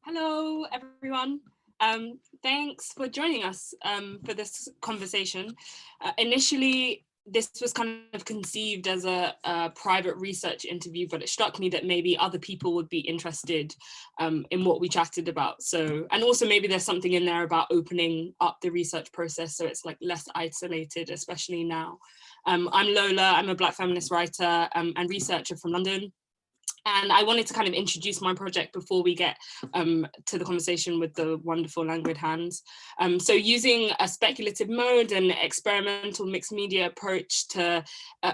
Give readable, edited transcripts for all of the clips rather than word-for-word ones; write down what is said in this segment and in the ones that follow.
Hello, everyone. Thanks for joining us for this conversation. Initially, this was kind of conceived as a private research interview, but it struck me that maybe other people would be interested in what we chatted about. So, and also maybe there's something in there about opening up the research process so it's like less isolated, especially now. I'm Lola, I'm a Black feminist writer and researcher from London. And I wanted to kind of introduce my project before we get to the conversation with the wonderful Languid hands. So using a speculative mode and experimental mixed media approach to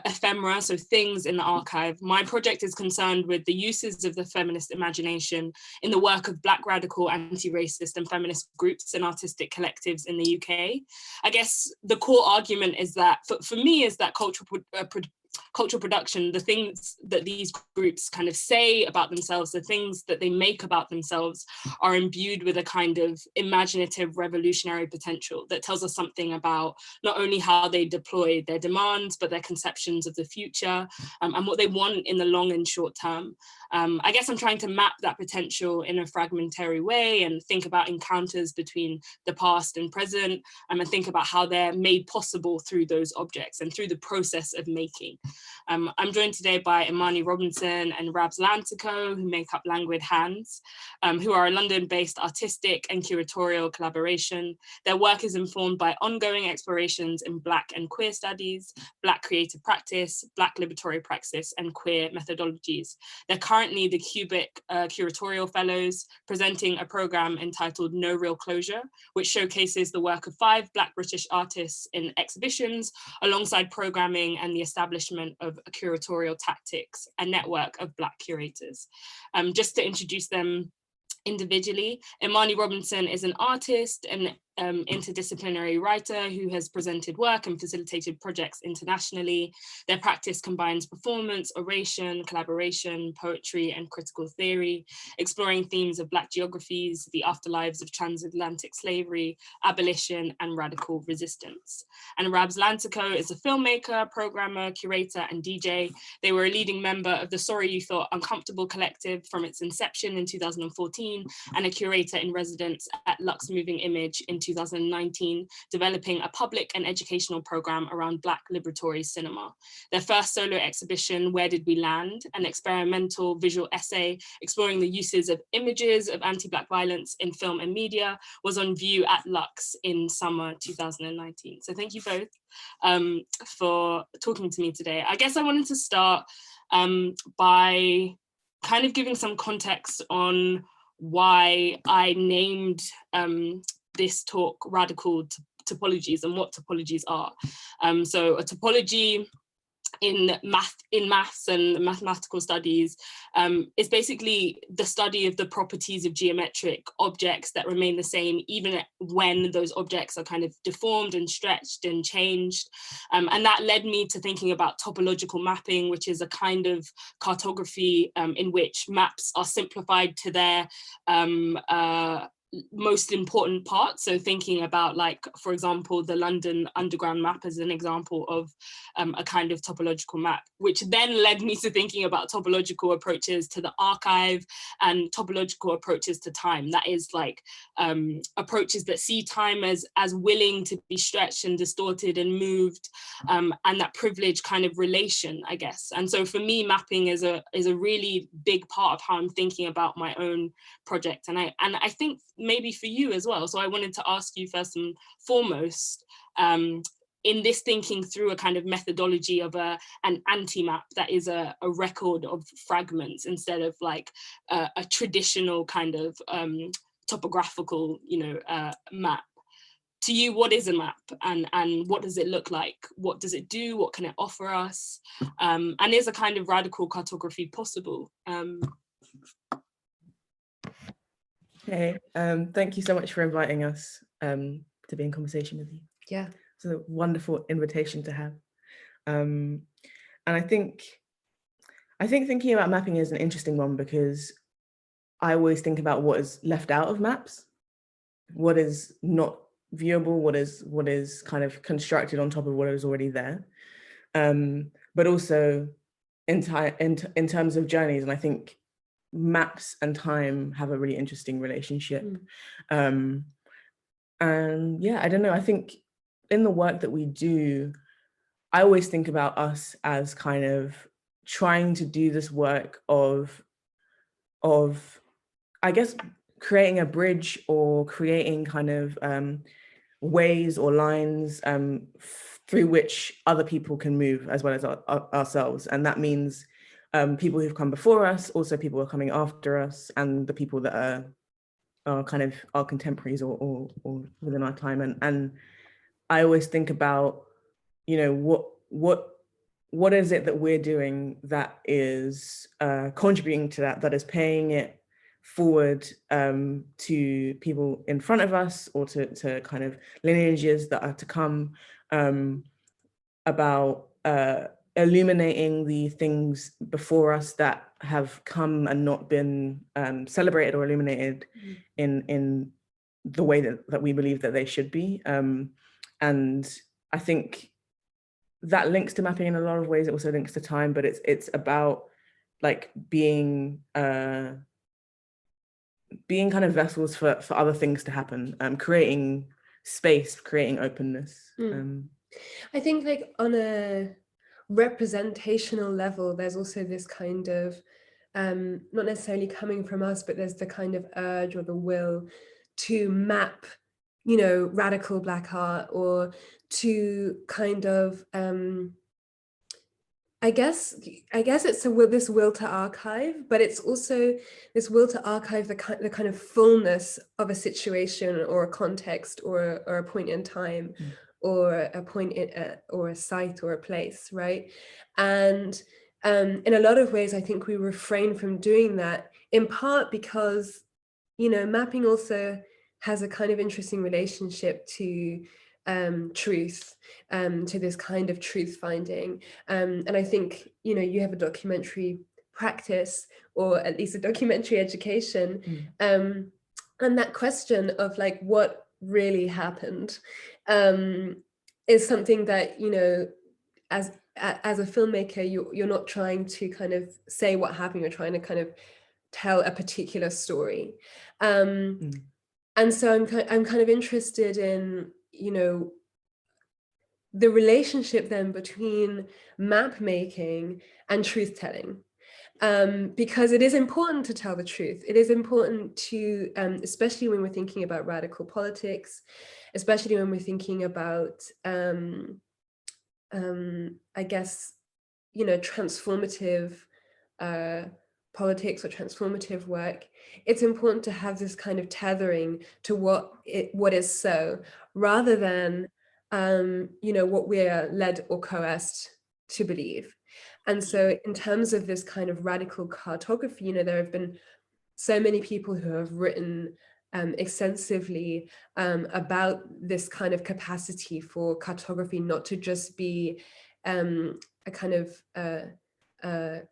ephemera, so things in the archive, my project is concerned with the uses of the feminist imagination in the work of Black radical, anti-racist and feminist groups and artistic collectives in the UK. I guess the core argument is that, for me, is that cultural production, the things that these groups kind of say about themselves, the things that they make about themselves are imbued with a kind of imaginative revolutionary potential that tells us something about not only how they deploy their demands, but their conceptions of the future and what they want in the long and short term. I guess I'm trying to map that potential in a fragmentary way and think about encounters between the past and present, and think about how they're made possible through those objects and through the process of making. I'm joined today by Imani Robinson and Rabs Lantico, who make up Languid Hands, who are a London-based artistic and curatorial collaboration. Their work is informed by ongoing explorations in Black and queer studies, Black creative practice, Black liberatory praxis, and queer methodologies. They're currently the Cubic Curatorial Fellows, presenting a program entitled No Real Closure, which showcases the work of 5 Black British artists in exhibitions, alongside programming and the establishment of curatorial tactics, a network of Black curators. Just to introduce them individually, Imani Robinson is an artist and interdisciplinary writer who has presented work and facilitated projects internationally. Their practice combines performance, oration, collaboration, poetry, and critical theory, exploring themes of Black geographies, the afterlives of transatlantic slavery, abolition, and radical resistance. And Rabs Lantico is a filmmaker, programmer, curator, and DJ. They were a leading member of the Sorry You Thought Uncomfortable collective from its inception in 2014, and a curator in residence at Lux Moving Image in 2019, developing a public and educational program around Black liberatory cinema. Their first solo exhibition, Where Did We Land?, an experimental visual essay exploring the uses of images of anti-Black violence in film and media, was on view at Lux in summer 2019. So thank you both for talking to me today. I guess I wanted to start by kind of giving some context on why I named this talk Radical Topologies and what topologies are. So a topology in maths and mathematical studies is basically the study of the properties of geometric objects that remain the same even when those objects are kind of deformed and stretched and changed. And that led me to thinking about topological mapping, which is a kind of cartography in which maps are simplified to their most important part. So thinking about, like, for example, the London Underground map as an example of a kind of topological map, which then led me to thinking about topological approaches to the archive and topological approaches to time. That is like approaches that see time as willing to be stretched and distorted and moved, and that privilege kind of relation, I guess. And so for me, mapping is a really big part of how I'm thinking about my own project. And I think maybe for you as well. So I wanted to ask you first and foremost, in this thinking through a kind of methodology of an anti-map that is a record of fragments instead of like a traditional kind of topographical, map. To you, what is a map and what does it look like? What does it do? What can it offer us? And is a kind of radical cartography possible? Hey, thank you so much for inviting us to be in conversation with you. Yeah. It's a wonderful invitation to have. And I think thinking about mapping is an interesting one because I always think about what is left out of maps, what is not viewable, what is kind of constructed on top of what is already there. But also in terms of journeys, and I think maps and time have a really interesting relationship. And yeah, I don't know, I think in the work that we do, I always think about us as kind of trying to do this work of I guess creating a bridge or creating kind of ways or lines through which other people can move as well as ourselves. And that means people who've come before us, also people who are coming after us, and the people that are kind of our contemporaries or within our time. And I always think about, you know, what is it that we're doing that is contributing to that is paying it forward to people in front of us, or to kind of lineages that are to come, about illuminating the things before us that have come and not been celebrated or illuminated in the way that we believe that they should be. And I think that links to mapping in a lot of ways. It also links to time, but it's about like being kind of vessels for other things to happen, creating space, creating openness. I think like on a representational level, there's also this kind of, not necessarily coming from us, but there's the kind of urge or the will to map, you know, radical Black art, or to kind of, I guess it's this will to archive, but it's also this will to archive the kind of fullness of a situation or a context or a point in time, or a point in or a site or a place, right? And in a lot of ways, I think we refrain from doing that, in part because, you know, mapping also has a kind of interesting relationship to truth, to this kind of truth finding. And I think, you know, you have a documentary practice, or at least a documentary education, and that question of like what really happened is something that, you know, as a filmmaker, you're not trying to kind of say what happened, you're trying to kind of tell a particular story. And so I'm kind of interested in, you know, the relationship then between map making and truth telling, because it is important to tell the truth. It is important to, especially when we're thinking about radical politics, especially when we're thinking about, I guess, you know, transformative politics or transformative work. It's important to have this kind of tethering to what is so, rather than you know, what we're led or coerced to believe. And so in terms of this kind of radical cartography, you know, there have been so many people who have written extensively about this kind of capacity for cartography not to just be a kind of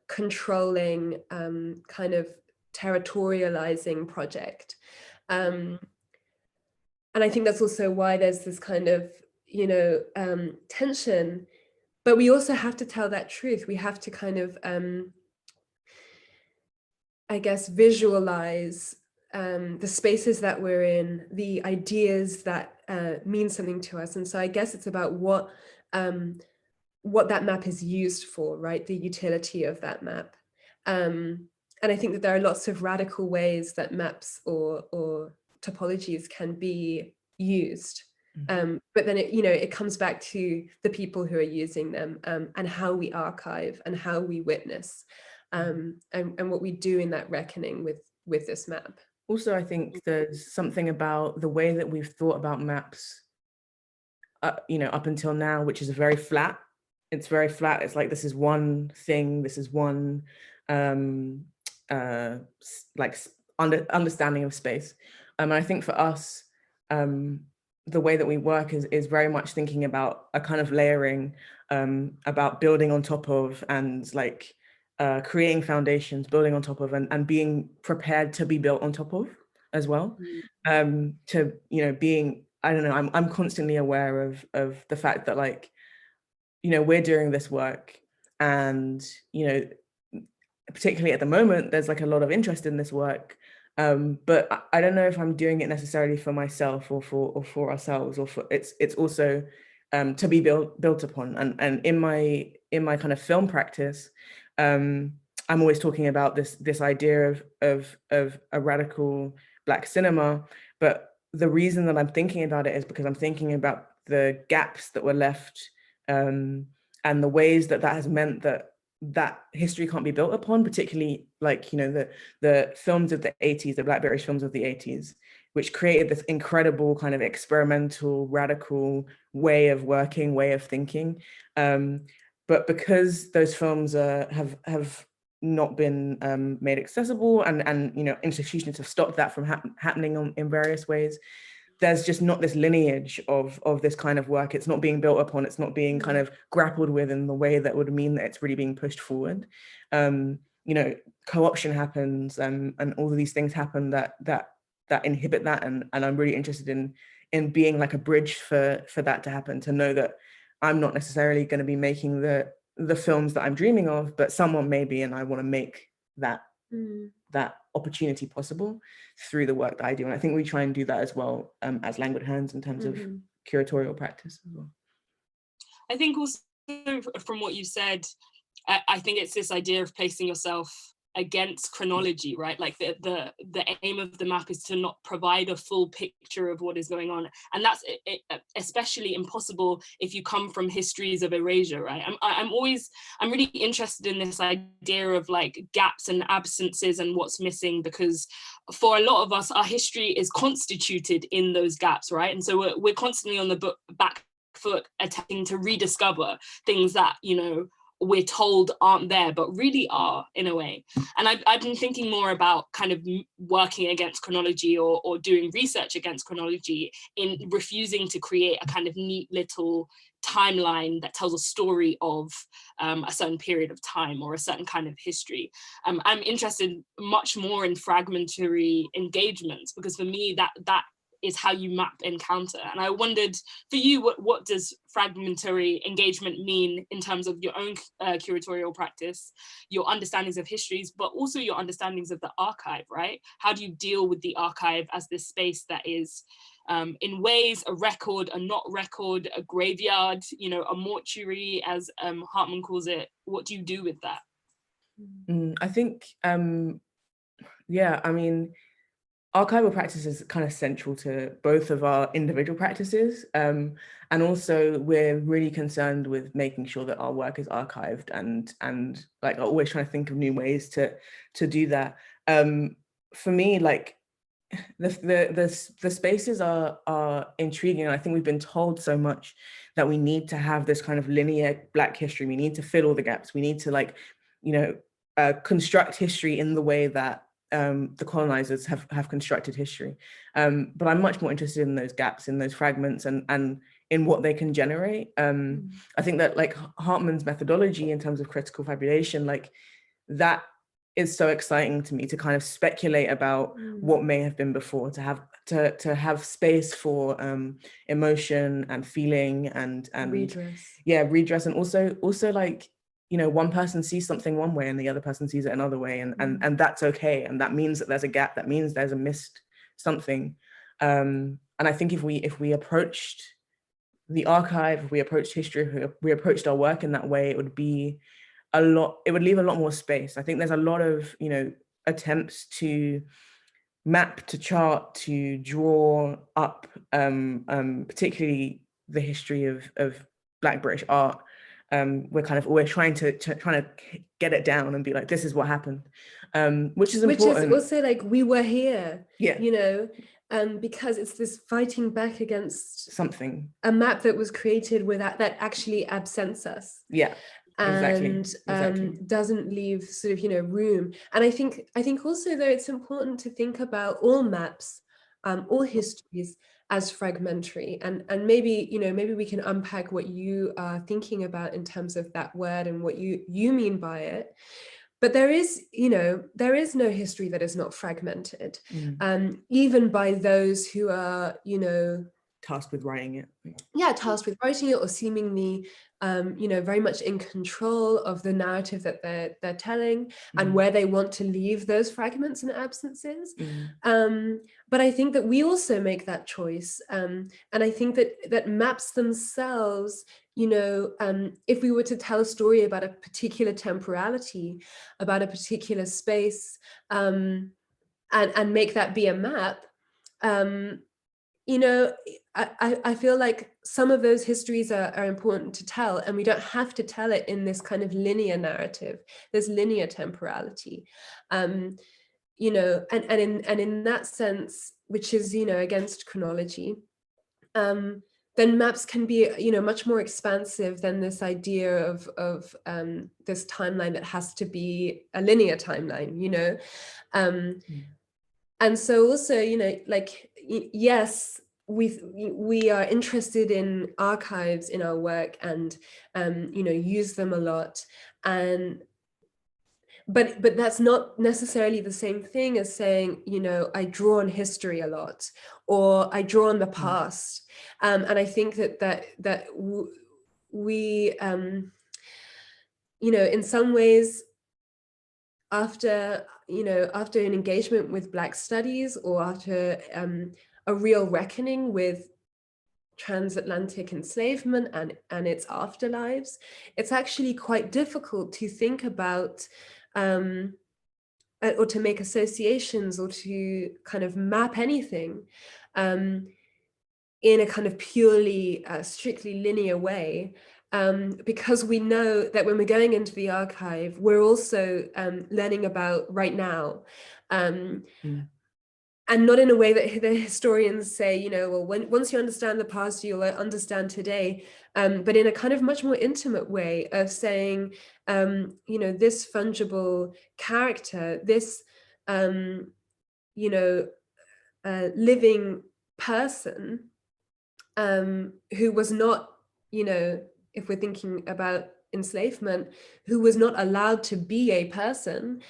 controlling, kind of territorializing project. And I think that's also why there's this kind of, you know, tension, but we also have to tell that truth. We have to kind of, I guess, visualize the spaces that we're in, the ideas that mean something to us. And so I guess it's about what that map is used for, right? The utility of that map. And I think that there are lots of radical ways that maps or topologies can be used. But then it, you know, it comes back to the people who are using them, and how we archive and how we witness, and what we do in that reckoning with this map. Also, I think there's something about the way that we've thought about maps, you know, up until now, which is very flat. It's very flat. It's like, this is one thing, this is one like understanding of space. And I think for us, the way that we work is very much thinking about a kind of layering, about building on top of, and like creating foundations, building on top of, and being prepared to be built on top of as well. To, you know, being I don't know, I'm constantly aware of the fact that, like, you know, we're doing this work, and, you know, particularly at the moment, there's like a lot of interest in this work. But I don't know if I'm doing it necessarily for myself or for ourselves, or for it's also to be built upon. And in my kind of film practice, I'm always talking about this idea of a radical Black cinema. But the reason that I'm thinking about it is because I'm thinking about the gaps that were left, and the ways that has meant that history can't be built upon, particularly, like, you know, the films of the 80s, the Black British films of the 80s, which created this incredible kind of experimental, radical way of working, way of thinking. But because those films have not been made accessible, and you know, institutions have stopped that from happening in various ways, there's just not this lineage of this kind of work. It's not being built upon. It's not being kind of grappled with in the way that would mean that it's really being pushed forward. You know, co-option happens, and all of these things happen that inhibit that. And I'm really interested in being like a bridge for that to happen, to know that I'm not necessarily going to be making the films that I'm dreaming of, but someone may be, and I want to make that that opportunity possible through the work that I do. And I think we try and do that as well, as Languid Hands, in terms of curatorial practice as well. I think also, from what you said, I think it's this idea of placing yourself against chronology, right? Like the aim of the map is to not provide a full picture of what is going on, and that's especially impossible if you come from histories of erasure, right? I'm really interested in this idea of like gaps and absences and what's missing, because for a lot of us, our history is constituted in those gaps, right? And so we're constantly on the back foot, attempting to rediscover things that, you know, we're told aren't there, but really are, in a way. And I've been thinking more about kind of working against chronology, or doing research against chronology, in refusing to create a kind of neat little timeline that tells a story of a certain period of time or a certain kind of history. I'm interested much more in fragmentary engagements, because for me, that is how you map encounter. And I wondered, for you, what does fragmentary engagement mean in terms of your own curatorial practice, your understandings of histories, but also your understandings of the archive, right? How do you deal with the archive as this space that is, in ways, a record, a not record, a graveyard, you know, a mortuary, as Hartman calls it? What do you do with that? I think, yeah, I mean, archival practice is kind of central to both of our individual practices. And also we're really concerned with making sure that our work is archived, and like are always trying to think of new ways to do that. For me, like the spaces are intriguing. And I think we've been told so much that we need to have this kind of linear Black history. We need to fill all the gaps. We need to, like, you know, construct history in the way that the colonizers have constructed history. But I'm much more interested in those gaps, in those fragments, and in what they can generate. I think that, like, Hartman's methodology in terms of critical fabulation, like, that is so exciting to me, to kind of speculate about what may have been before, to have space for emotion and feeling and redress, and also like, you know, one person sees something one way and the other person sees it another way, and that's okay, and that means that there's a gap, that means there's a missed something. And I think if we approached the archive, if we approached history, if we approached our work in that way, it would leave a lot more space. I think there's a lot of, you know, attempts to map, to chart, to draw up, particularly the history of Black British art. We're kind of always trying to get it down and be like, this is what happened, which is important. Which is also like, we were here, yeah, you know, because it's this fighting back against something, a map that was created without, that actually absents us. Yeah. And exactly. Doesn't leave sort of, you know, room. And I think also, though, it's important to think about all maps, all histories, as fragmentary, and maybe, you know, maybe we can unpack what you are thinking about in terms of that word and what you mean by it. But there is no history that is not fragmented, even by those who are, you know, tasked with writing it. Yeah, tasked with writing it, or seemingly, very much in control of the narrative that they're telling, and where they want to leave those fragments and absences. But I think that we also make that choice, and I think that maps themselves, if we were to tell a story about a particular temporality, about a particular space, and make that be a map. I feel like some of those histories are important to tell, and we don't have to tell it in this kind of linear narrative, this linear temporality, and in that sense, which is against chronology, then maps can be much more expansive than this idea of this timeline that has to be a linear timeline, and so also, yes, we are interested in archives in our work, and use them a lot, but that's not necessarily the same thing as saying, I draw on history a lot, or I draw on the past, and I think that we in some ways, after an engagement with Black studies, or after a real reckoning with transatlantic enslavement and its afterlives, it's actually quite difficult to think about or to make associations, or to kind of map anything in a kind of purely strictly linear way. Because we know that when we're going into the archive, we're also learning about right now. And not in a way that the historians say, well, once you understand the past, you'll understand today, but in a kind of much more intimate way of saying, this fungible character, this, living person, who was not, if we're thinking about enslavement, who was not allowed to be a person,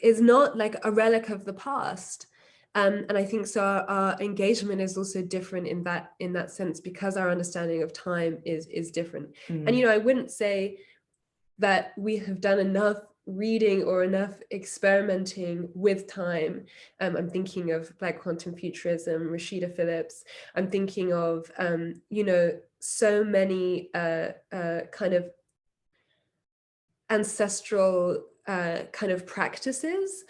is not like a relic of the past. And I think so our engagement is also different in that sense, because our understanding of time is different. And I wouldn't say that we have done enough reading or enough experimenting with time. I'm thinking of Black quantum futurism, Rashida Phillips. I'm thinking of so many kind of ancestral kind of practices,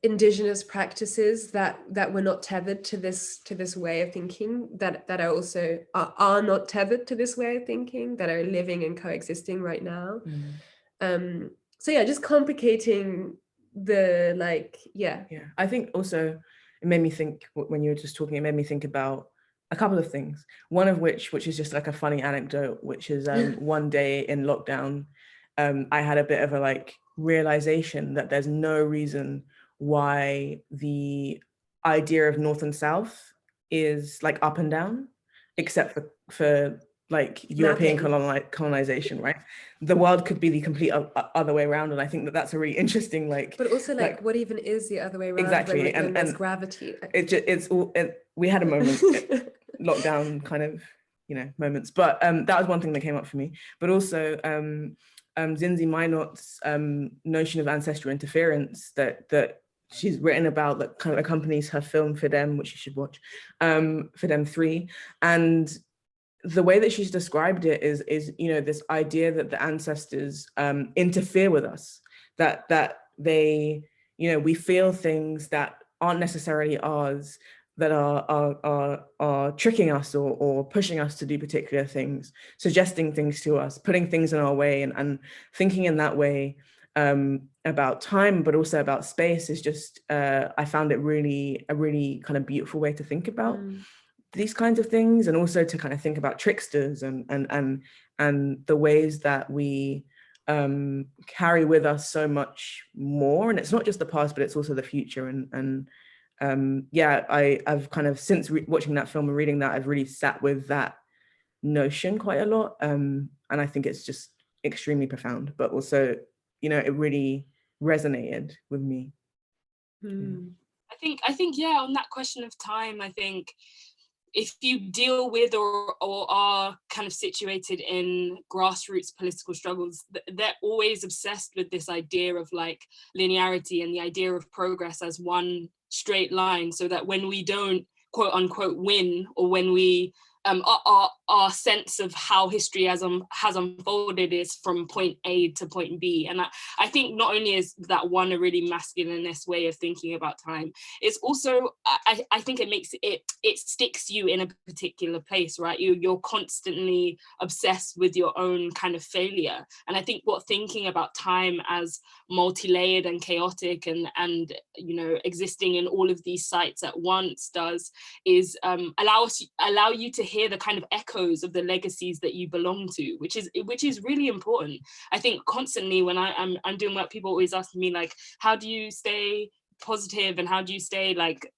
indigenous practices that were not tethered to this way of thinking, that are also are not tethered to this way of thinking, that are living and coexisting right now. So yeah, just complicating the I think also it made me think, when you were just talking, it made me think about a couple of things, one of which is just like a funny anecdote, which is one day in lockdown, I had a bit of a realization that there's no reason why the idea of North and South is up and down, except for European colonization, right? The world could be the complete other way around, and I think that's a really interesting But also what even is the other way around? Exactly, when there's gravity. We had a moment, lockdown kind of moments, but that was one thing that came up for me. But also Zinzi Minot's notion of ancestral interference that she's written about, that kind of accompanies her film Fidem, which you should watch, Fidem 3. And the way that she's described it is this idea that the ancestors interfere with us, that they, we feel things that aren't necessarily ours, that are tricking us or pushing us to do particular things, suggesting things to us, putting things in our way, and thinking in that way about time, but also about space is just, I found it a really kind of beautiful way to think about these kinds of things, and also to kind of think about tricksters and the ways that we carry with us so much more. And it's not just the past, but it's also the future. I've kind of, since watching that film and reading that, I've really sat with that notion quite a lot. And I think it's just extremely profound, but also, it really resonated with me. I I think, yeah, on that question of time, I think if you deal with or are kind of situated in grassroots political struggles, they're always obsessed with this idea of like linearity and the idea of progress as one straight line, so that when we don't quote unquote win, or when we our sense of how history has unfolded is from point A to point B. And I think not only is that one a really masculinist way of thinking about time, it's also, I think it makes it sticks you in a particular place, right? You're constantly obsessed with your own kind of failure. And I think what thinking about time as multi-layered and chaotic and you know, existing in all of these sites at once does is allow you to hear the kind of echoes of the legacies that you belong to, which is really important. I think constantly when I'm doing work, people always ask me like, how do you stay positive and how do you stay like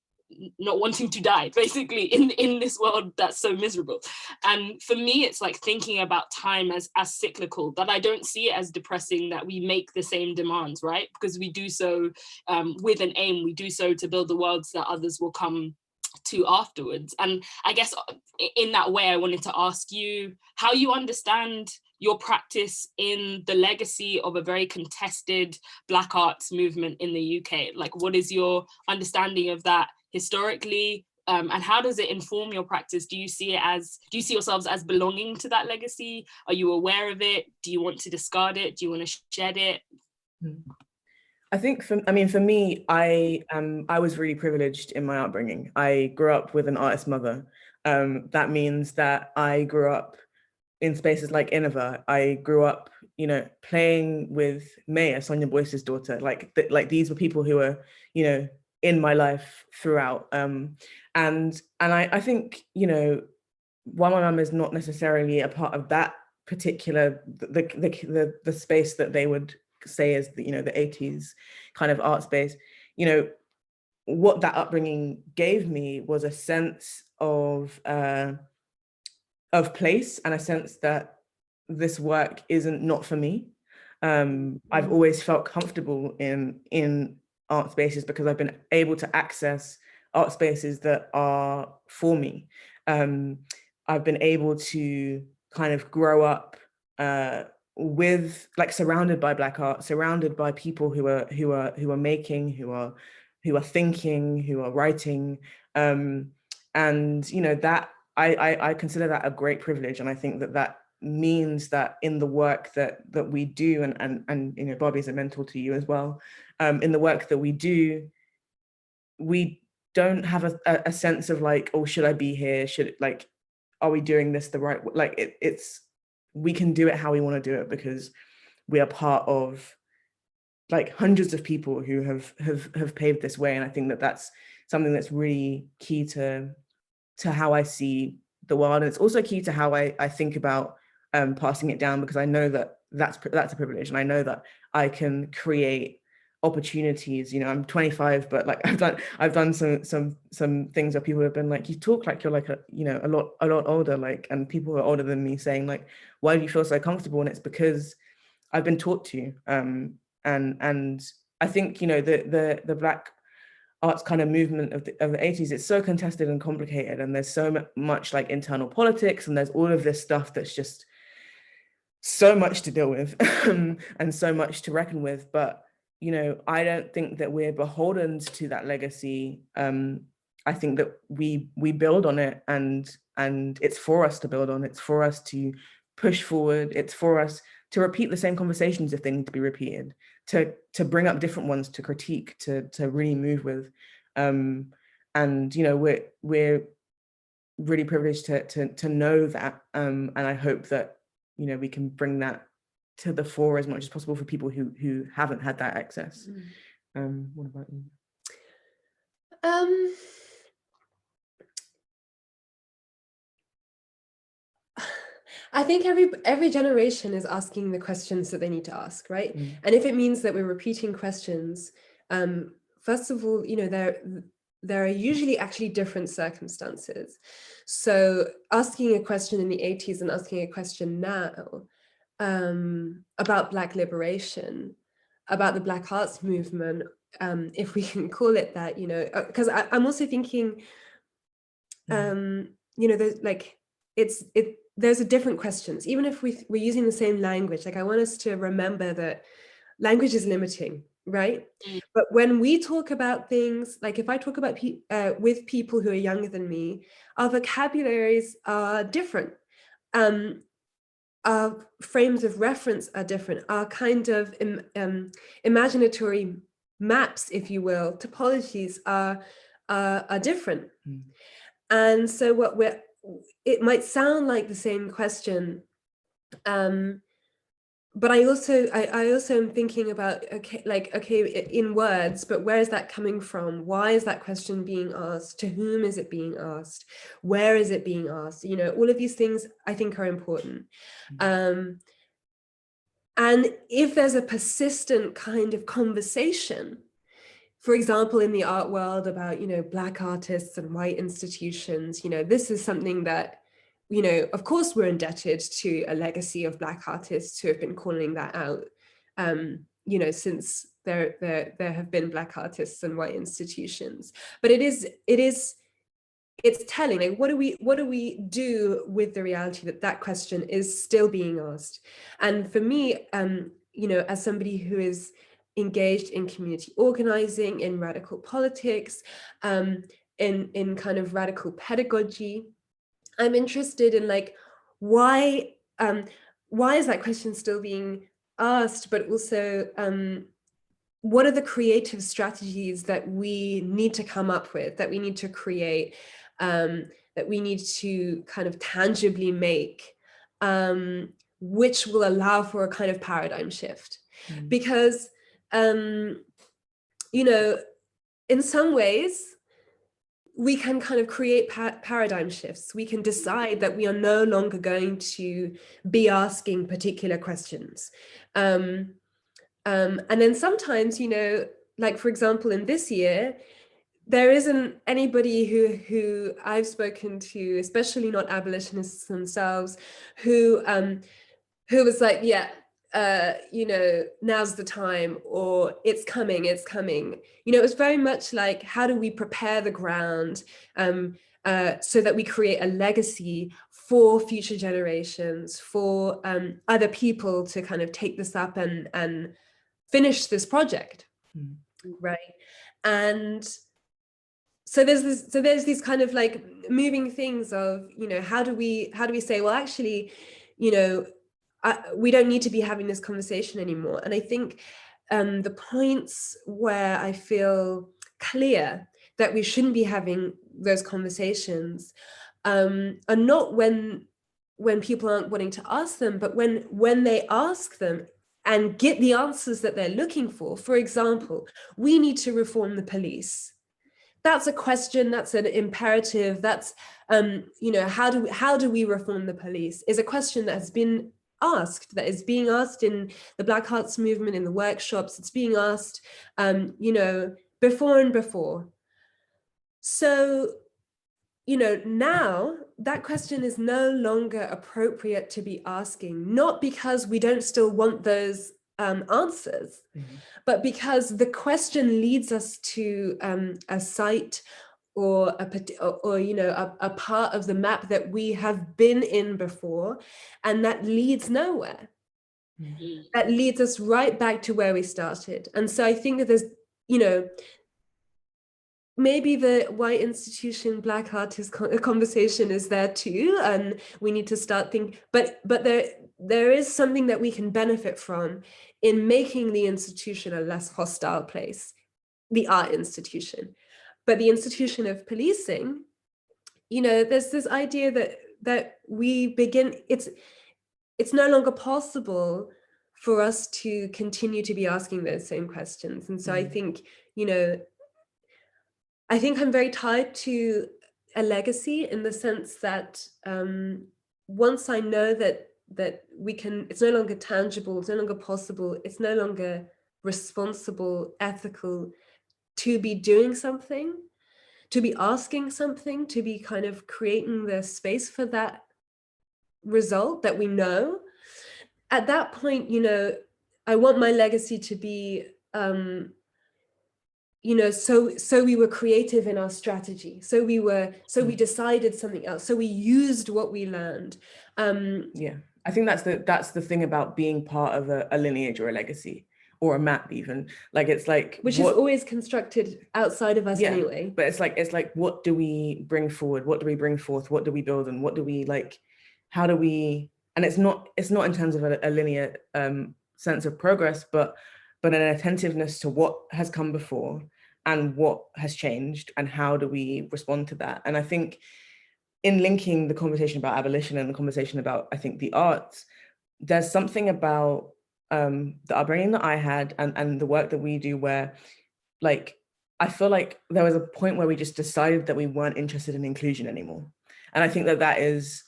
not wanting to die, basically, in this world that's so miserable? And for me, it's like thinking about time as cyclical, that I don't see it as depressing, that we make the same demands, right? Because we do so with an aim, we do so to build the worlds that others will come to afterwards. And I guess in that way, I wanted to ask you how you understand your practice in the legacy of a very contested Black arts movement in the UK. Like, what is your understanding of that historically, and how does it inform your practice? Do you see yourselves as belonging to that legacy? Are you aware of it? Do you want to discard it? Do you want to shed it? I think for me, I was really privileged in my upbringing. I grew up with an artist mother. That means that I grew up in spaces like Innova. I grew up, you know, playing with Maya, Sonia Boyce's daughter. Like these were people who were, you know, in my life throughout. And I think, you know, while my mum is not necessarily a part of that particular the space that they would say is the, you know, the 80s kind of art space, you know, what that upbringing gave me was a sense of place and a sense that this work isn't not for me. I've always felt comfortable in art spaces because I've been able to access art spaces that are for me. I've been able to kind of grow up with, like, surrounded by Black art, surrounded by people who are making, who are thinking, who are writing, and you know, that I consider that a great privilege, and I think that means that in the work that we do, and you know, Barbie's a mentor to you as well, in the work that we do, we don't have a sense of like, oh, should I be here? Are we doing this the right way? Like it's we can do it how we want to do it because we are part of like hundreds of people who have paved this way. And I think that that's something that's really key to how I see the world. And it's also key to how I think about passing it down, because I know that that's a privilege, and I know that I can create opportunities. You know, I'm 25, but like I've done some things where people have been like, you talk like you're like a lot older, like, and people who are older than me saying like, why do you feel so comfortable? And it's because I've been taught to. And I think, you know, the Black arts kind of movement of the 80s, it's so contested and complicated, and there's so much like internal politics, and there's all of this stuff that's just so much to deal with and so much to reckon with. But you know, I don't think that we're beholden to that legacy. I think that we build on it, and it's for us to build on. It's for us to push forward. It's for us to repeat the same conversations if they need to be repeated, to bring up different ones, to critique, to really move with. And you know, we're really privileged to know that. And I hope that, you know, we can bring that to the fore as much as possible for people who haven't had that access. What about you? I think every generation is asking the questions that they need to ask, right? And if it means that we're repeating questions, first of all, you know, there are usually actually different circumstances. So asking a question in the 80s and asking a question now about Black liberation, about the Black arts movement, if we can call it that, you know, because I'm also thinking, you know, there's like, there's a different questions, even if we're using the same language. Like, I want us to remember that language is limiting, right? But when we talk about things, like if I talk about with people who are younger than me, our vocabularies are different. Our frames of reference are different. Our kind of imaginatory maps, if you will, topologies are different. And so it might sound like the same question, but I also am thinking about, okay, in words, but where is that coming from? Why is that question being asked? To whom is it being asked? Where is it being asked? You know, all of these things I think are important. And if there's a persistent kind of conversation, for example, in the art world about, you know, Black artists and white institutions, you know, this is something that, you know, of course, we're indebted to a legacy of Black artists who have been calling that out, you know, since there have been Black artists and white institutions. But it's telling, like, what do we do with the reality that that question is still being asked? And for me, you know, as somebody who is engaged in community organizing, in radical politics, in kind of radical pedagogy, I'm interested in, like, why is that question still being asked, but also what are the creative strategies that we need to come up with, that we need to create, that we need to kind of tangibly make, which will allow for a kind of paradigm shift? Because, you know, in some ways, we can kind of create paradigm shifts. We can decide that we are no longer going to be asking particular questions. And then sometimes, you know, like, for example, in this year, there isn't anybody who I've spoken to, especially not abolitionists themselves, who was like, yeah, you know, now's the time, or it's coming. You know, it was very much like, how do we prepare the ground so that we create a legacy for future generations, for other people to kind of take this up and finish this project, right? And so there's these kind of like moving things of, you know, how do we say, well, actually, you know, we don't need to be having this conversation anymore. And I think the points where I feel clear that we shouldn't be having those conversations are not when people aren't wanting to ask them, but when they ask them and get the answers that they're looking for. For example, we need to reform the police. That's a question, that's an imperative, that's, you know, how do we reform the police is a question that has been asked, that is being asked in the Black Arts movement, in the workshops, it's being asked, you know, before and before. So, you know, now that question is no longer appropriate to be asking, not because we don't still want those answers, but because the question leads us to a site or you know, a part of the map that we have been in before, and that leads nowhere. That leads us right back to where we started. And so I think that there's, you know, maybe the white institution Black artist conversation is there too, and we need to start thinking, but there is something that we can benefit from in making the institution a less hostile place, the art institution. But the institution of policing, you know, there's this idea that we begin, it's no longer possible for us to continue to be asking those same questions. And so I think, you know, I think I'm very tied to a legacy in the sense that once I know that we can, it's no longer tangible, it's no longer possible, it's no longer responsible, ethical to be doing something, to be asking something, to be kind of creating the space for that result that we know. At that point, you know, I want my legacy to be you know, so we were creative in our strategy, so we decided something else, so we used what we learned. Yeah, I think that's the thing about being part of a lineage or a legacy or a map, even. Like, it's like, which is always constructed outside of us anyway. But it's like, what do we bring forward? What do we bring forth? What do we build? And what do we, like, how do we, and it's not in terms of a linear sense of progress, but an attentiveness to what has come before and what has changed, and how do we respond to that? And I think in linking the conversation about abolition and the conversation about, I think, the arts, there's something about the upbringing that I had and the work that we do where, like, I feel like there was a point where we just decided that we weren't interested in inclusion anymore. And I think that is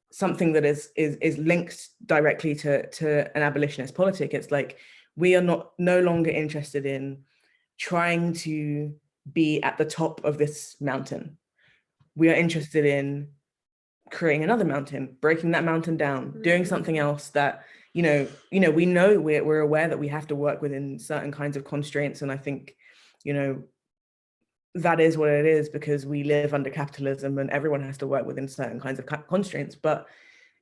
something that is linked directly to an abolitionist politic. It's like, we are no longer interested in trying to be at the top of this mountain. We are interested in creating another mountain, breaking that mountain down, doing something else that, we know we're aware that we have to work within certain kinds of constraints. And I think, that is what it is, because we live under capitalism and everyone has to work within certain kinds of constraints. But,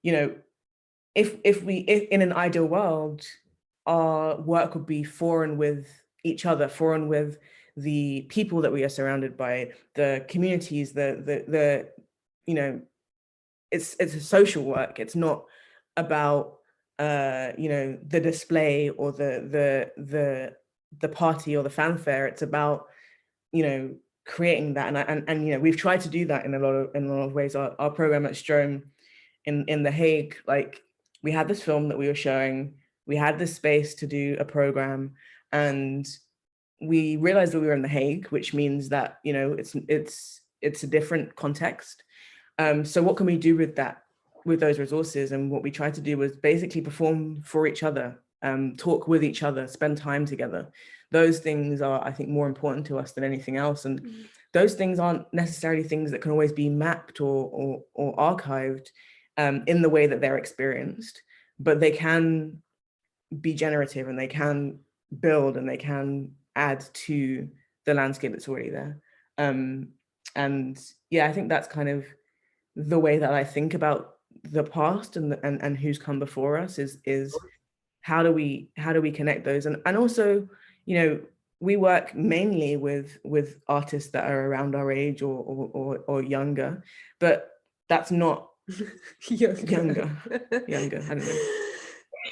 if in an ideal world, our work would be for and with each other, for and with the people that we are surrounded by, the communities, the it's a social work. It's not about the display or the party or the fanfare. It's about creating that, and we've tried to do that in a lot of ways. Our program at Strohm in The Hague, like, we had this film that we were showing, we had this space to do a program, and we realized that we were in The Hague, which means that it's a different context. So what can we do with those resources? And what we tried to do was basically perform for each other, talk with each other, spend time together. Those things are, I think, more important to us than anything else. And those things aren't necessarily things that can always be mapped or archived in the way that they're experienced, but they can be generative, and they can build, and they can add to the landscape that's already there. And yeah, I think that's kind of the way that I think about the past and who's come before us is how do we connect those, and also, we work mainly with artists that are around our age or younger, but that's not younger. I don't know,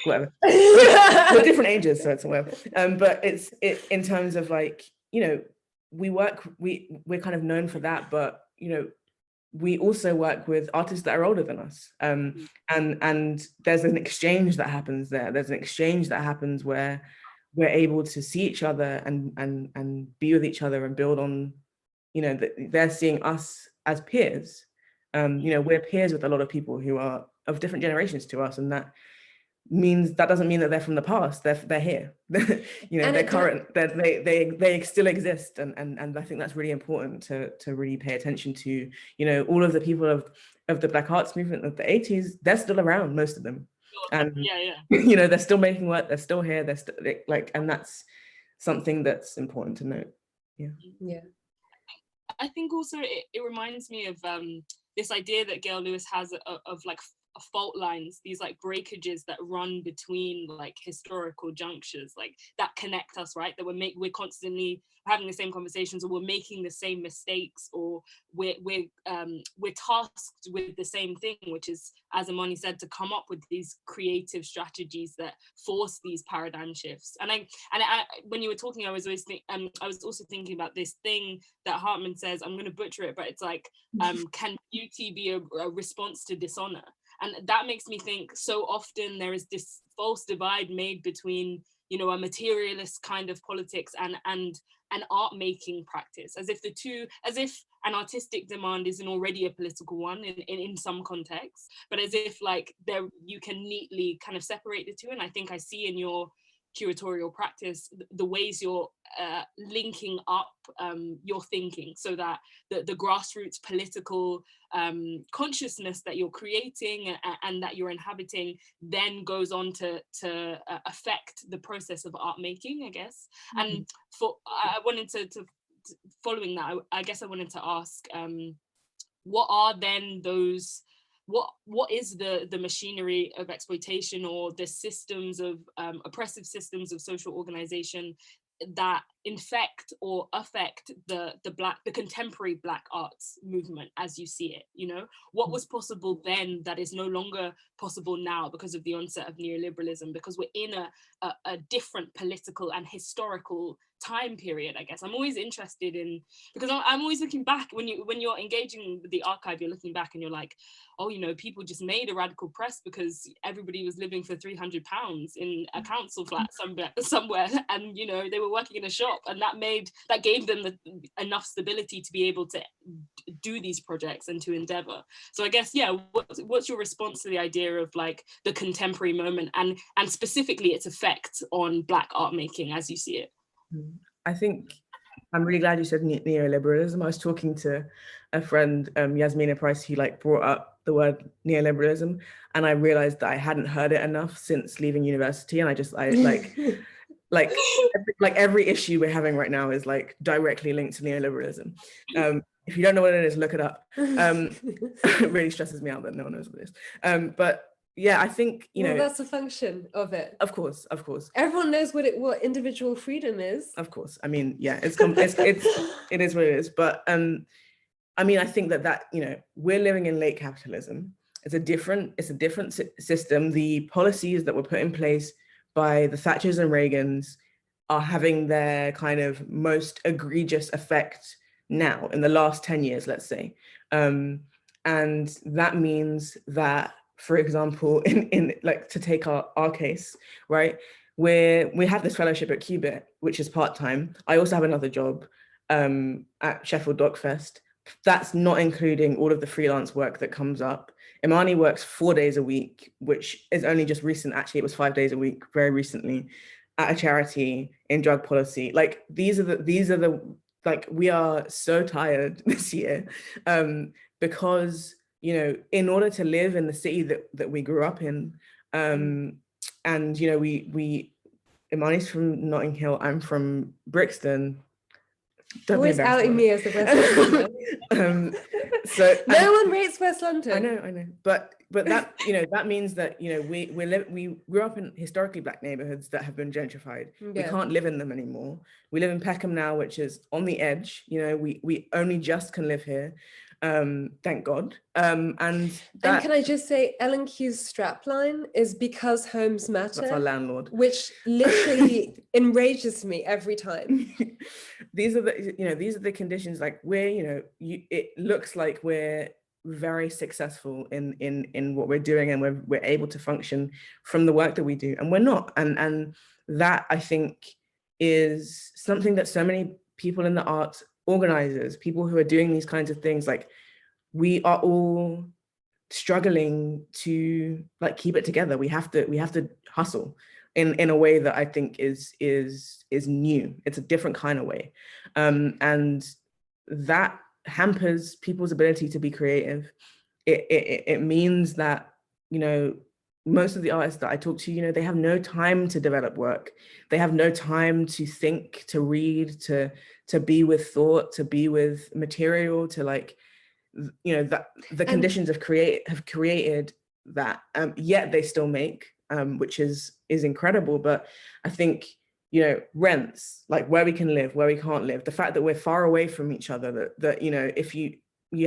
whatever. We're different ages, so it's whatever. But it's in terms of, like, we're kind of known for that, but we also work with artists that are older than us, and there's an exchange that happens there. There's an exchange that happens where we're able to see each other and be with each other and build on, they're seeing us as peers. We're peers with a lot of people who are of different generations to us, and that doesn't mean that they're from the past. They're here. They're current. They still exist, and I think that's really important to really pay attention to. All of the people of the Black Arts movement of the 80s, they're still around, most of them, and they're still making work. They're still here. They're still and that's something that's important to note. Yeah. I think also it reminds me of this idea that Gail Lewis has of like fault lines, these like breakages that run between like historical junctures, like that connect us, right? That we're constantly having the same conversations, or we're making the same mistakes, or we're tasked with the same thing, which is, as Amani said, to come up with these creative strategies that force these paradigm shifts. And I when you were talking, I was also thinking about this thing that Hartman says. I'm going to butcher it, but it's like, can beauty be a response to dishonor? And that makes me think, so often there is this false divide made between, a materialist kind of politics and an art making practice, as if an artistic demand isn't already a political one in some contexts, but as if like you can neatly kind of separate the two. And I think I see in your curatorial practice the ways you're linking up your thinking, so that the grassroots political consciousness that you're creating and that you're inhabiting then goes on to affect the process of art making, I guess. And I wanted to following that, I guess I wanted to ask, what are then those, what is the machinery of exploitation, or the systems of oppressive systems of social organization that infect or affect the contemporary Black arts movement as you see it? You know, what was possible then that is no longer possible now because of the onset of neoliberalism, because we're in a different political and historical time period, I guess. I'm always interested in, because I'm always looking back, when you're engaging with the archive, you're looking back and you're like, oh, you know, people just made a radical press because everybody was living for £300 in a council flat somewhere, and you know, they were working in a shop, and that gave them enough stability to be able to do these projects and to endeavor. So I guess, yeah, what's your response to the idea of like the contemporary moment and specifically its effect on Black art making as you see it? I think I'm really glad you said neoliberalism. I was talking to a friend, Yasmina Price, who like brought up the word neoliberalism, and I realized that I hadn't heard it enough since leaving university. And like every issue we're having right now is like directly linked to neoliberalism. If you don't know what it is, look it up. It really stresses me out that no one knows what it is. But yeah, I think, you know, that's a function of it. Of course. Everyone knows what individual freedom is. Of course. I mean, yeah, it is what it is. But I mean, I think that you know, we're living in late capitalism. It's a different system. The policies that were put in place by the Thatchers and Reagans are having their kind of most egregious effect now in the last 10 years, let's say. And that means that, for example, in like, to take our case, right? We have this fellowship at Qubit, which is part-time. I also have another job at Sheffield Dockfest. That's not including all of the freelance work that comes up. Imani works 4 days a week, which is only just recent. Actually, it was 5 days a week very recently at a charity in drug policy. Like these are the like, we are so tired this year because, you know, in order to live in the city that we grew up in, and, you know, Imani's from Notting Hill, I'm from Brixton. Always outing me as the West London. So no one rates West London. I know, but that, you know, that means that, you know, we grew up in historically Black neighborhoods that have been gentrified. Yeah. We can't live in them anymore. We live in Peckham now, which is on the edge. You know, we only just can live here. Thank God. And can I just say, L&Q's strapline is because homes matter. That's our landlord. Which literally enrages me every time. These are the conditions. Like, we're, you know, it looks like we're very successful in what we're doing, and we're able to function from the work that we do, and we're not. And that, I think, is something that so many people in the arts, organizers, people who are doing these kinds of things, like, we are all struggling to like keep it together. We have to hustle in a way that I think is new. It's a different kind of way, and that hampers people's ability to be creative. It means that, you know, most of the artists that I talk to, you know, they have no time to develop work. They have no time to think, to read, to be with thought, to be with material, to like, you know, that the conditions have created that, yet they still make, which is incredible. But I think, you know, rents, like where we can live, where we can't live, the fact that we're far away from each other, that you know, if you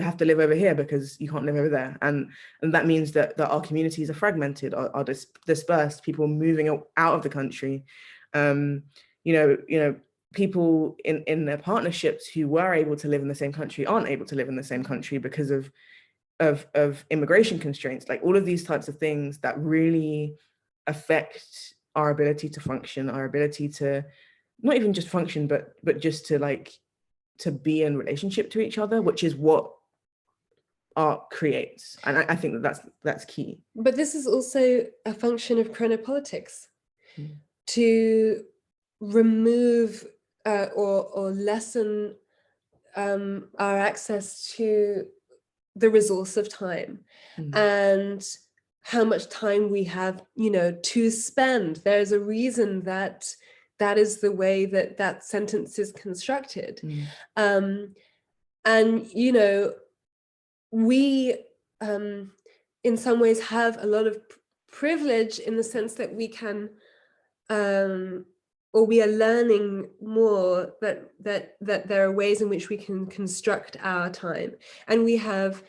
have to live over here because you can't live over there, and that means that our communities are fragmented, are dispersed, people moving out of the country, you know, people in their partnerships who were able to live in the same country aren't able to live in the same country because of immigration constraints. Like, all of these types of things that really affect our ability to function, our ability to not even just function, but just to like, to be in relationship to each other, which is what art creates. And I think that's key. But this is also a function of chronopolitics, to remove or lessen our access to the resource of time and how much time we have, to spend. There's a reason that that is the way that that sentence is constructed. And, we, in some ways, have a lot of privilege in the sense that we can, or we are learning more that there are ways in which we can construct our time, and we have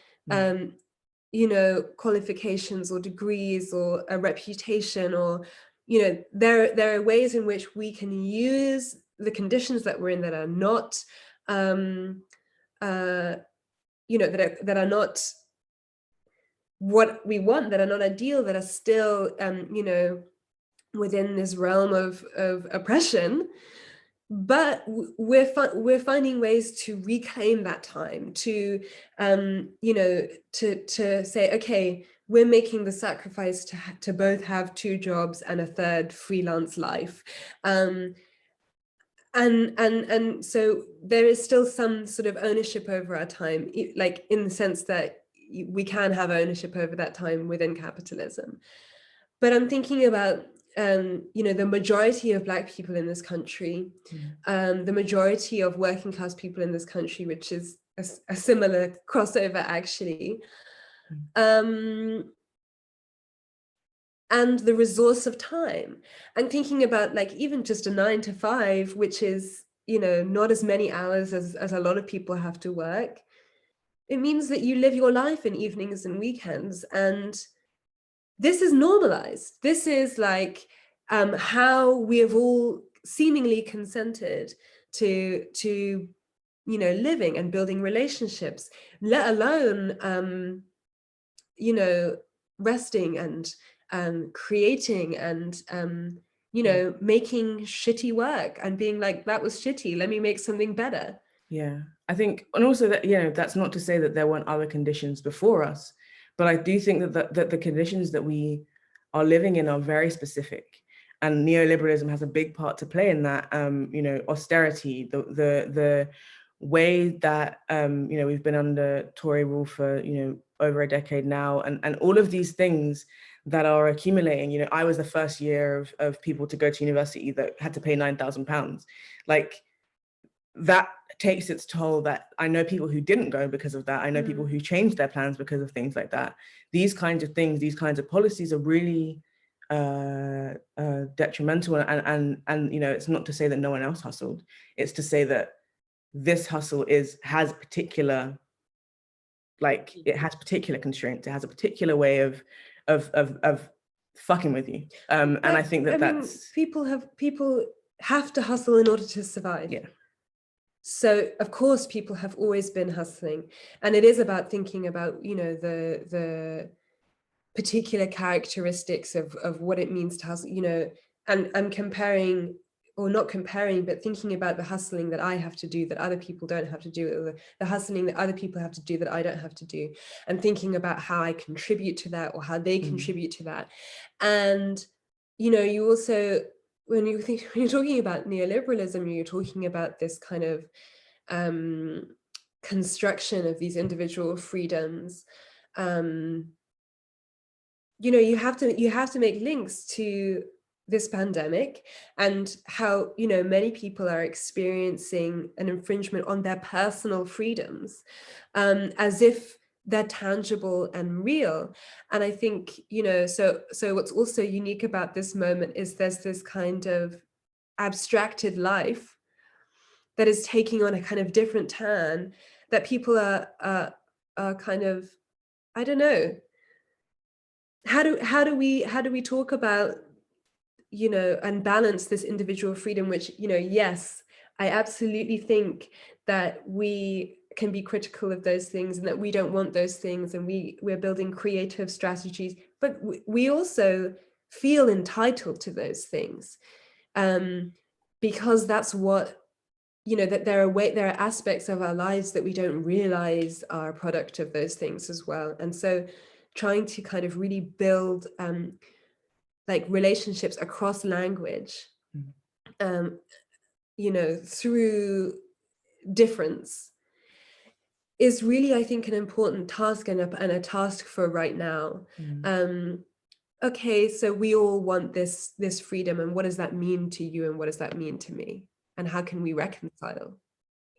qualifications or degrees or a reputation, or there are ways in which we can use the conditions that we're in that are not that are not what we want, that are not ideal, that are still within this realm of oppression. But we're finding ways to reclaim that time, to to say, okay, we're making the sacrifice to both have 2 jobs and a third freelance life, and so there is still some sort of ownership over our time, like in the sense that we can have ownership over that time within capitalism. But I'm thinking about the majority of Black people in this country, the majority of working class people in this country, which is a similar crossover actually, and the resource of time, and thinking about like even just a 9 to 5, which is not as many hours as a lot of people have to work. It means that you live your life in evenings and weekends, and this is normalized. This is like how we have all seemingly consented to living and building relationships, let alone resting and creating and making shitty work and being like, that was shitty, let me make something better. Yeah, I think, and also that, that's not to say that there weren't other conditions before us, but I do think that the conditions that we are living in are very specific, and neoliberalism has a big part to play in that. Austerity, the way that we've been under Tory rule for over a decade now, and all of these things that are accumulating. I was the first year of people to go to university that had to pay £9,000. Like, that takes its toll. That I know people who didn't go because of that. I know people who changed their plans because of things like that. These kinds of things, these kinds of policies are really detrimental. And it's not to say that no one else hustled. It's to say that this hustle has particular constraints. It has a particular way of fucking with you. And I think that's people have to hustle in order to survive. Yeah. So of course people have always been hustling, and it is about thinking about the particular characteristics of what it means to hustle, and comparing, or not comparing, but thinking about the hustling that I have to do that other people don't have to do, or the hustling that other people have to do that I don't have to do, and thinking about how I contribute to that or how they contribute to that. And you also, when you're talking about neoliberalism, you're talking about this kind of construction of these individual freedoms. You have to make links to this pandemic and how many people are experiencing an infringement on their personal freedoms, as if they're tangible and real. And I think so what's also unique about this moment is there's this kind of abstracted life that is taking on a kind of different turn, that people are kind of, I don't know, how do we talk about and balance this individual freedom, which yes, I absolutely think that we can be critical of those things and that we don't want those things, and we're building creative strategies, but we also feel entitled to those things, because that's what that there are aspects of our lives that we don't realize are a product of those things as well. And so trying to kind of really build like relationships across language, you know, through difference is really, I think, an important task and a task for right now. Okay, so we all want this freedom, and what does that mean to you, and what does that mean to me, and how can we reconcile?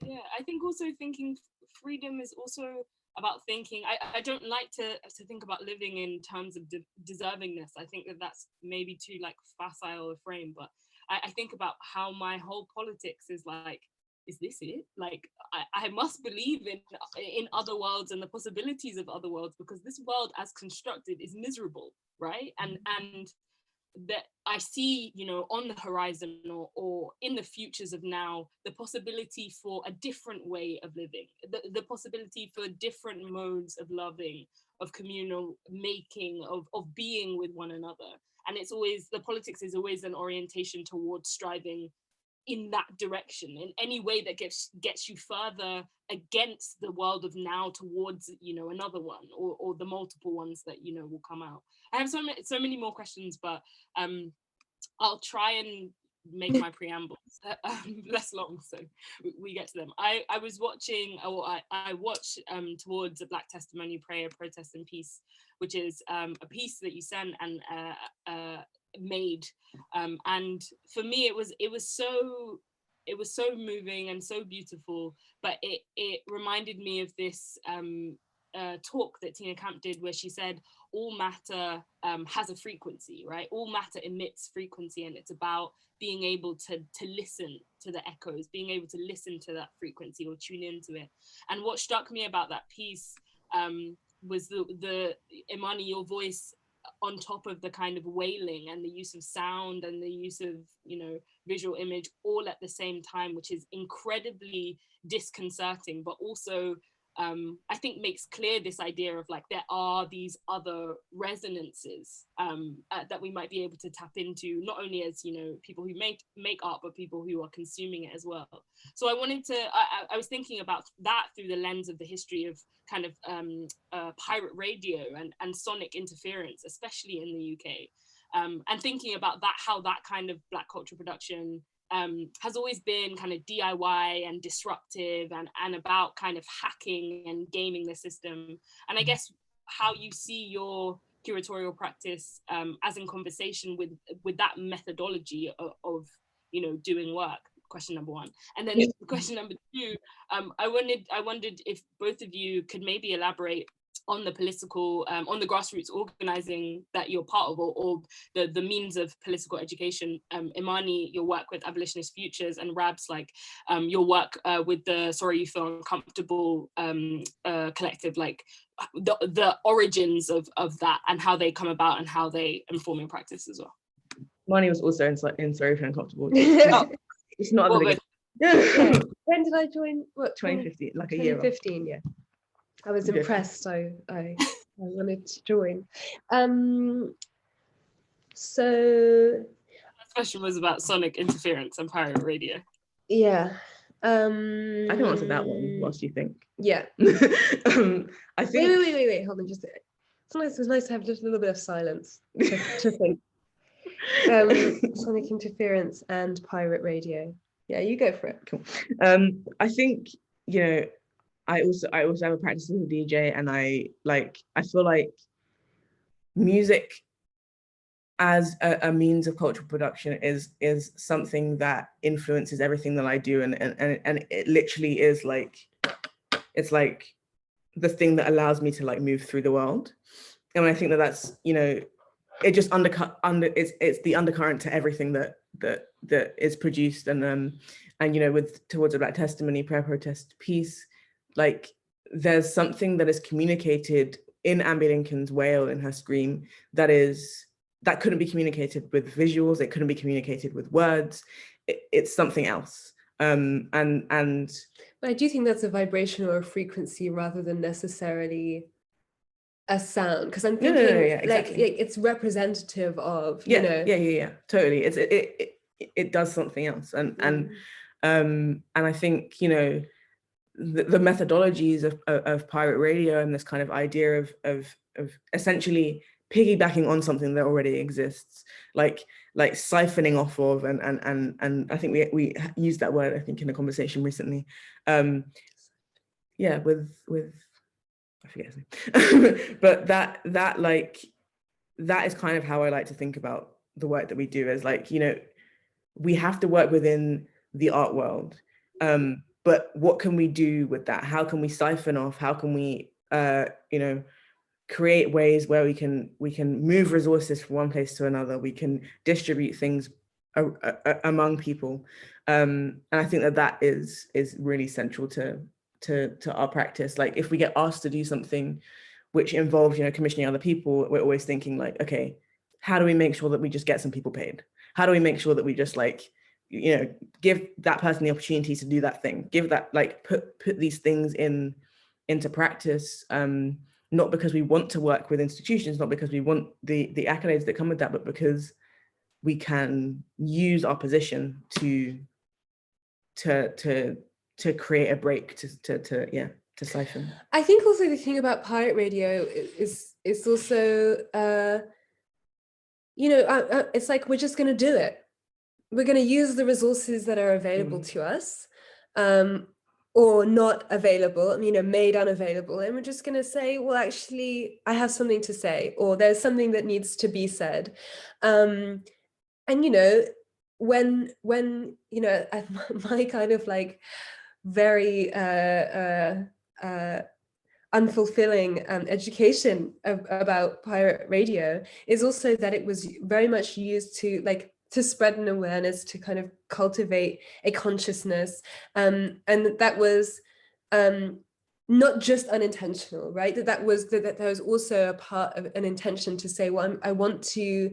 Yeah, I think also thinking freedom is also about thinking. I don't like to think about living in terms of deservingness. I think that that's maybe too like facile a frame, but I think about how my whole politics is like, is this it? Like I must believe in other worlds and the possibilities of other worlds, because this world as constructed is miserable, right? And that I see, you know, on the horizon or in the futures of now, the possibility for a different way of living, the possibility for different modes of loving, of communal making, of being with one another. And it's always, the politics is always an orientation towards striving in that direction, in any way that gets you further against the world of now towards, you know, another one, or the multiple ones that, you know, will come out. I have so many more questions, but I'll try and make my preambles less long so we get to them. I was watching, or I watched Towards a Black Testimony, Prayer, Protest and Peace, which is a piece that you sent and made, and for me it was so moving and so beautiful, but it reminded me of this talk that Tina Camp did, where she said all matter has a frequency, right? All matter emits frequency, and it's about being able to listen to the echoes, being able to listen to that frequency or tune into it. And what struck me about that piece was the Imani, your voice on top of the kind of wailing and the use of sound and the use of, you know, visual image all at the same time, which is incredibly disconcerting, but also I think makes clear this idea of like, there are these other resonances that we might be able to tap into, not only as, you know, people who make art, but people who are consuming it as well. So I wanted to, I was thinking about that through the lens of the history of kind of pirate radio and sonic interference, especially in the UK, and thinking about that, how that kind of Black culture production has always been kind of DIY and disruptive and about kind of hacking and gaming the system. And I guess how you see your curatorial practice as in conversation with that methodology of you know, doing work. Question number one. And then question number two, I wondered if both of you could maybe elaborate on the political, on the grassroots organizing that you're part of, or the means of political education. Imani, your work with Abolitionist Futures, and Rabs, like your work with the Sorry You Feel Uncomfortable collective, like the origins of that and how they come about and how they inform your practice as well. Imani was also in Sorry You Feel Uncomfortable. It's not Well, yeah. When did I join? What, 2015, like a year. 2015, yeah. I was impressed. I wanted to join. So this question was about sonic interference and pirate radio. Yeah. I can answer that one whilst you think. Yeah. I think. Wait. Hold on, just. Sometimes it's nice to have just a little bit of silence to think. Sonic interference and pirate radio. Yeah, you go for it. Cool. I think, you know, I also have a practice as a DJ, and I feel like music as a means of cultural production is something that influences everything that I do, and it literally is like, it's like the thing that allows me to like move through the world. And I think that's, you know, it just it's the undercurrent to everything that is produced. And you know, with Towards a Black Testimony, Prayer, Protest, Peace, like there's something that is communicated in Ambi Lincoln's wail, in her scream, that couldn't be communicated with visuals, it couldn't be communicated with words. It's something else. And but I do think that's a vibration or a frequency rather than necessarily a sound, because I'm thinking exactly. like it's representative of, you know. Yeah, totally. It does something else, and I think, you know, the methodologies of pirate radio and this kind of idea of essentially piggybacking on something that already exists, like siphoning off of, and I think we used that word, I think, in a conversation recently. Yeah, with I forget his name. But that is kind of how I like to think about the work that we do, as like, you know, we have to work within the art world. But what can we do with that? How can we siphon off? How can we, you know, create ways where we can move resources from one place to another? We can distribute things among people, and I think that is really central to our practice. Like, if we get asked to do something which involves, you know, commissioning other people, we're always thinking like, okay, how do we make sure that we just get some people paid? How do we make sure that we just, like, you know, give that person the opportunity to do that thing, give that, like, put these things into practice, not because we want to work with institutions, not because we want the accolades that come with that, but because we can use our position to create a break, to siphon. I think also the thing about pirate radio is also, you know, it's like, we're just going to do it. We're going to use the resources that are available to us, or not available, you know, made unavailable. And we're just going to say, well, actually, I have something to say, or there's something that needs to be said. And, you know, when you know, at my kind of like very unfulfilling education about pirate radio is also that it was very much used to, like, to spread an awareness, to kind of cultivate a consciousness, and that was not just unintentional, right? That there was also a part of an intention to say, well, I want to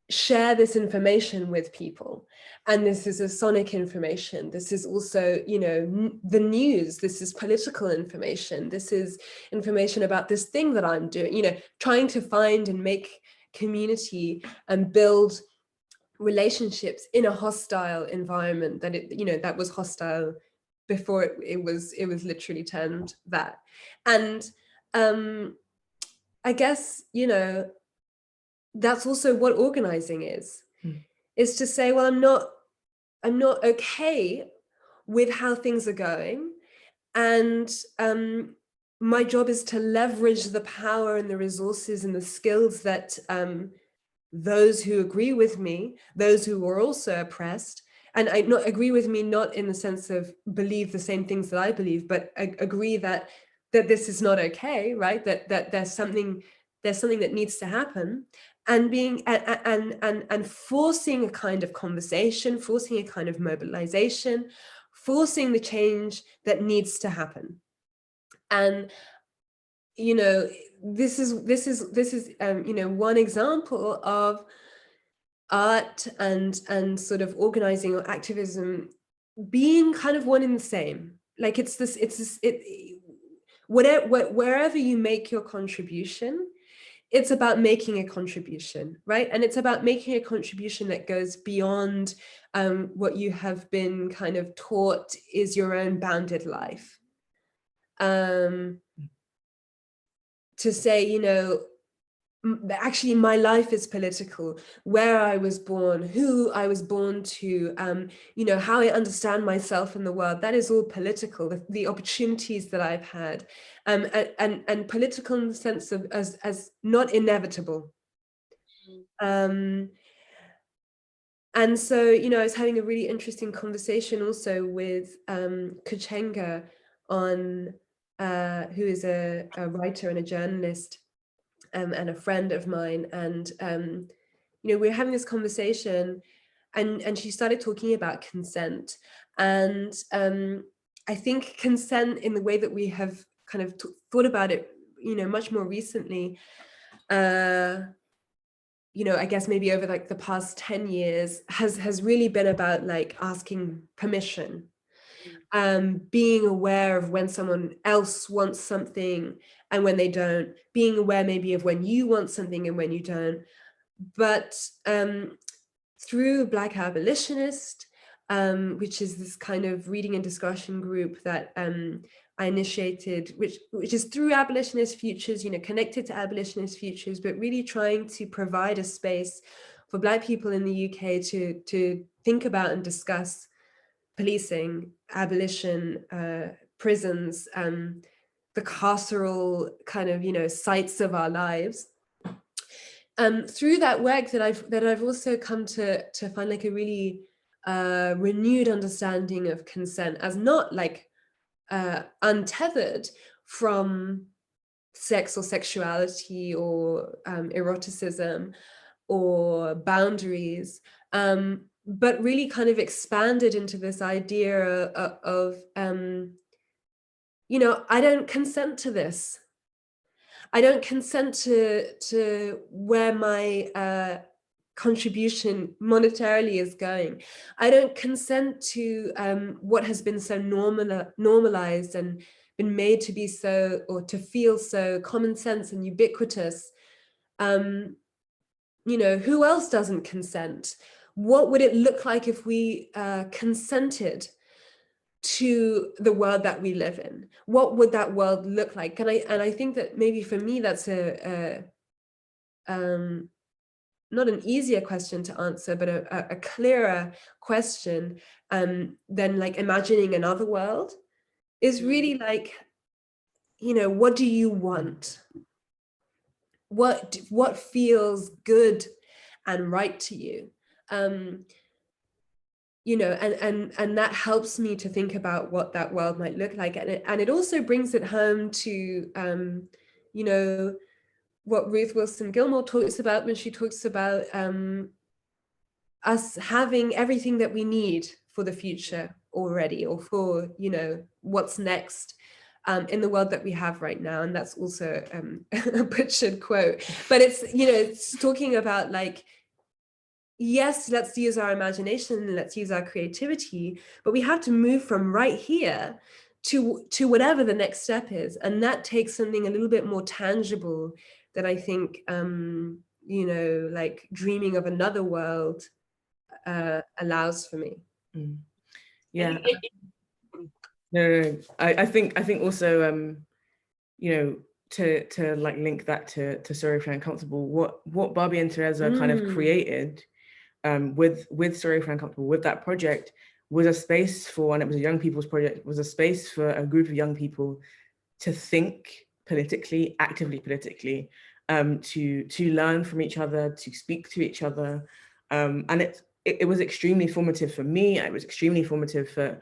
share this information with people, and this is a sonic information. This is also, you know, the news. This is political information. This is information about this thing that I'm doing, you know, trying to find and make community and build relationships in a hostile environment that it, you know, that was hostile before it was literally turned that. And I guess, you know, that's also what organizing is to say, well, I'm not okay with how things are going, and my job is to leverage the power and the resources and the skills that those who agree with me, those who are also oppressed, and I not agree with me, not in the sense of believe the same things that I believe, but agree that this is not okay, right? That there's something that needs to happen, and being and forcing a kind of conversation, forcing a kind of mobilization, forcing the change that needs to happen. And, you know, this is you know, one example of art and sort of organizing or activism being kind of one in the same. Like, wherever you make your contribution, it's about making a contribution, right? And it's about making a contribution that goes beyond what you have been kind of taught is your own bounded life. To say, you know, actually my life is political, where I was born, who I was born to, you know, how I understand myself in the world, that is all political. The opportunities that I've had, and political in the sense of as not inevitable. And so, you know, I was having a really interesting conversation also with Kuchenga on who is a writer and a journalist, and a friend of mine, and you know, we were having this conversation, and she started talking about consent, and I think consent in the way that we have kind of thought about it, you know, much more recently, you know, I guess maybe over like the past 10 years has really been about like asking permission, being aware of when someone else wants something and when they don't, being aware maybe of when you want something and when you don't. But through Black Abolitionist, which is this kind of reading and discussion group that I initiated, which is through abolitionist futures, you know, connected to abolitionist futures, but really trying to provide a space for Black people in the UK to think about and discuss policing, abolition, prisons, the carceral kind of, you know, sites of our lives. Through that work that I've also come to find like a really renewed understanding of consent as not like untethered from sex or sexuality or eroticism or boundaries, but really kind of expanded into this idea of you know, I don't consent to this. I don't consent to where my contribution monetarily is going. I don't consent to what has been so normalized and been made to be so, or to feel so common sense and ubiquitous. You know, who else doesn't consent? What would it look like if we consented to the world that we live in? What would that world look like? And I think that maybe for me that's not an easier question to answer, but a clearer question than like imagining another world is really like, you know, what do you want? What feels good and right to you? You know, and that helps me to think about what that world might look like. And it also brings it home to, you know, what Ruth Wilson Gilmore talks about when she talks about us having everything that we need for the future already, or for, you know, what's next in the world that we have right now. And that's also a butchered quote, but it's, you know, it's talking about like, yes, let's use our imagination, let's use our creativity, but we have to move from right here to whatever the next step is. And that takes something a little bit more tangible that I think, you know, like dreaming of another world allows for me. Yeah. No. I think also, you know, to like link that to Sorry for Uncomfortable, what Barbie and Teresa kind of created with Sorry for Uncomfortable, with that project, was a space for, and it was a young people's project, was a space for a group of young people to think politically, actively politically, to learn from each other, to speak to each other. And it was extremely formative for me. It was extremely formative for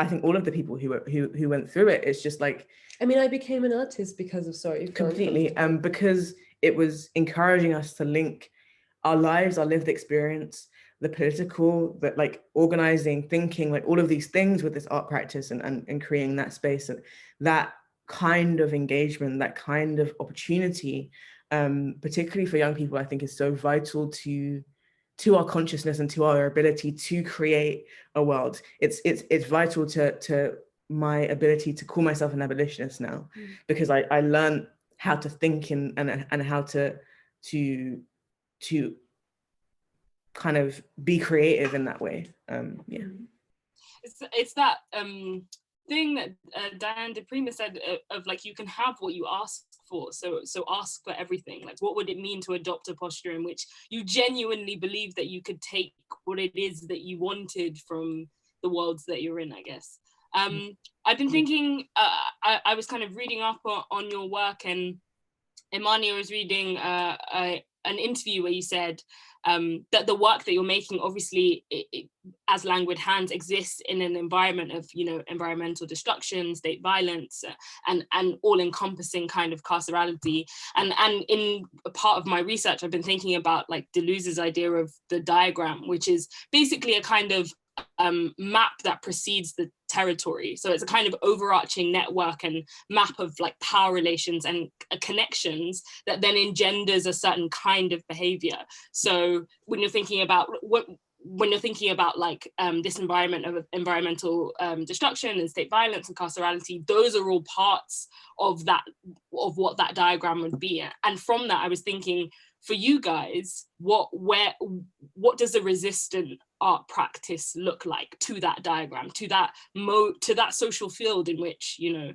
I think all of the people who went through it. It's just like, I mean, I became an artist because of Sorry for completely, because it was encouraging us to link our lives, our lived experience, the political, that like organizing, thinking, like all of these things with this art practice and creating that space. And that kind of engagement, that kind of opportunity, particularly for young people, I think is so vital to our consciousness and to our ability to create a world. It's vital to my ability to call myself an abolitionist now, because I learned how to think and how to kind of be creative in that way. Yeah. It's that thing that Diane de Prima said of like, you can have what you ask for, so ask for everything. Like, what would it mean to adopt a posture in which you genuinely believe that you could take what it is that you wanted from the worlds that you're in, I guess. I've been thinking, I was kind of reading up on your work, and Imani was reading an interview where you said that the work that you're making, obviously, as Languid Hands, exists in an environment of, you know, environmental destruction, state violence, and all-encompassing kind of carcerality. And in a part of my research, I've been thinking about like Deleuze's idea of the diagram, which is basically a kind of map that precedes the territory. So it's a kind of overarching network and map of like power relations and connections that then engenders a certain kind of behavior. So when you're thinking about when you're thinking about like this environment of environmental destruction and state violence and carcerality, those are all parts of that, of what that diagram would be. And from that, I was thinking, for you guys, what does the resistant art practice look like to that diagram, to that to that social field in which, you know,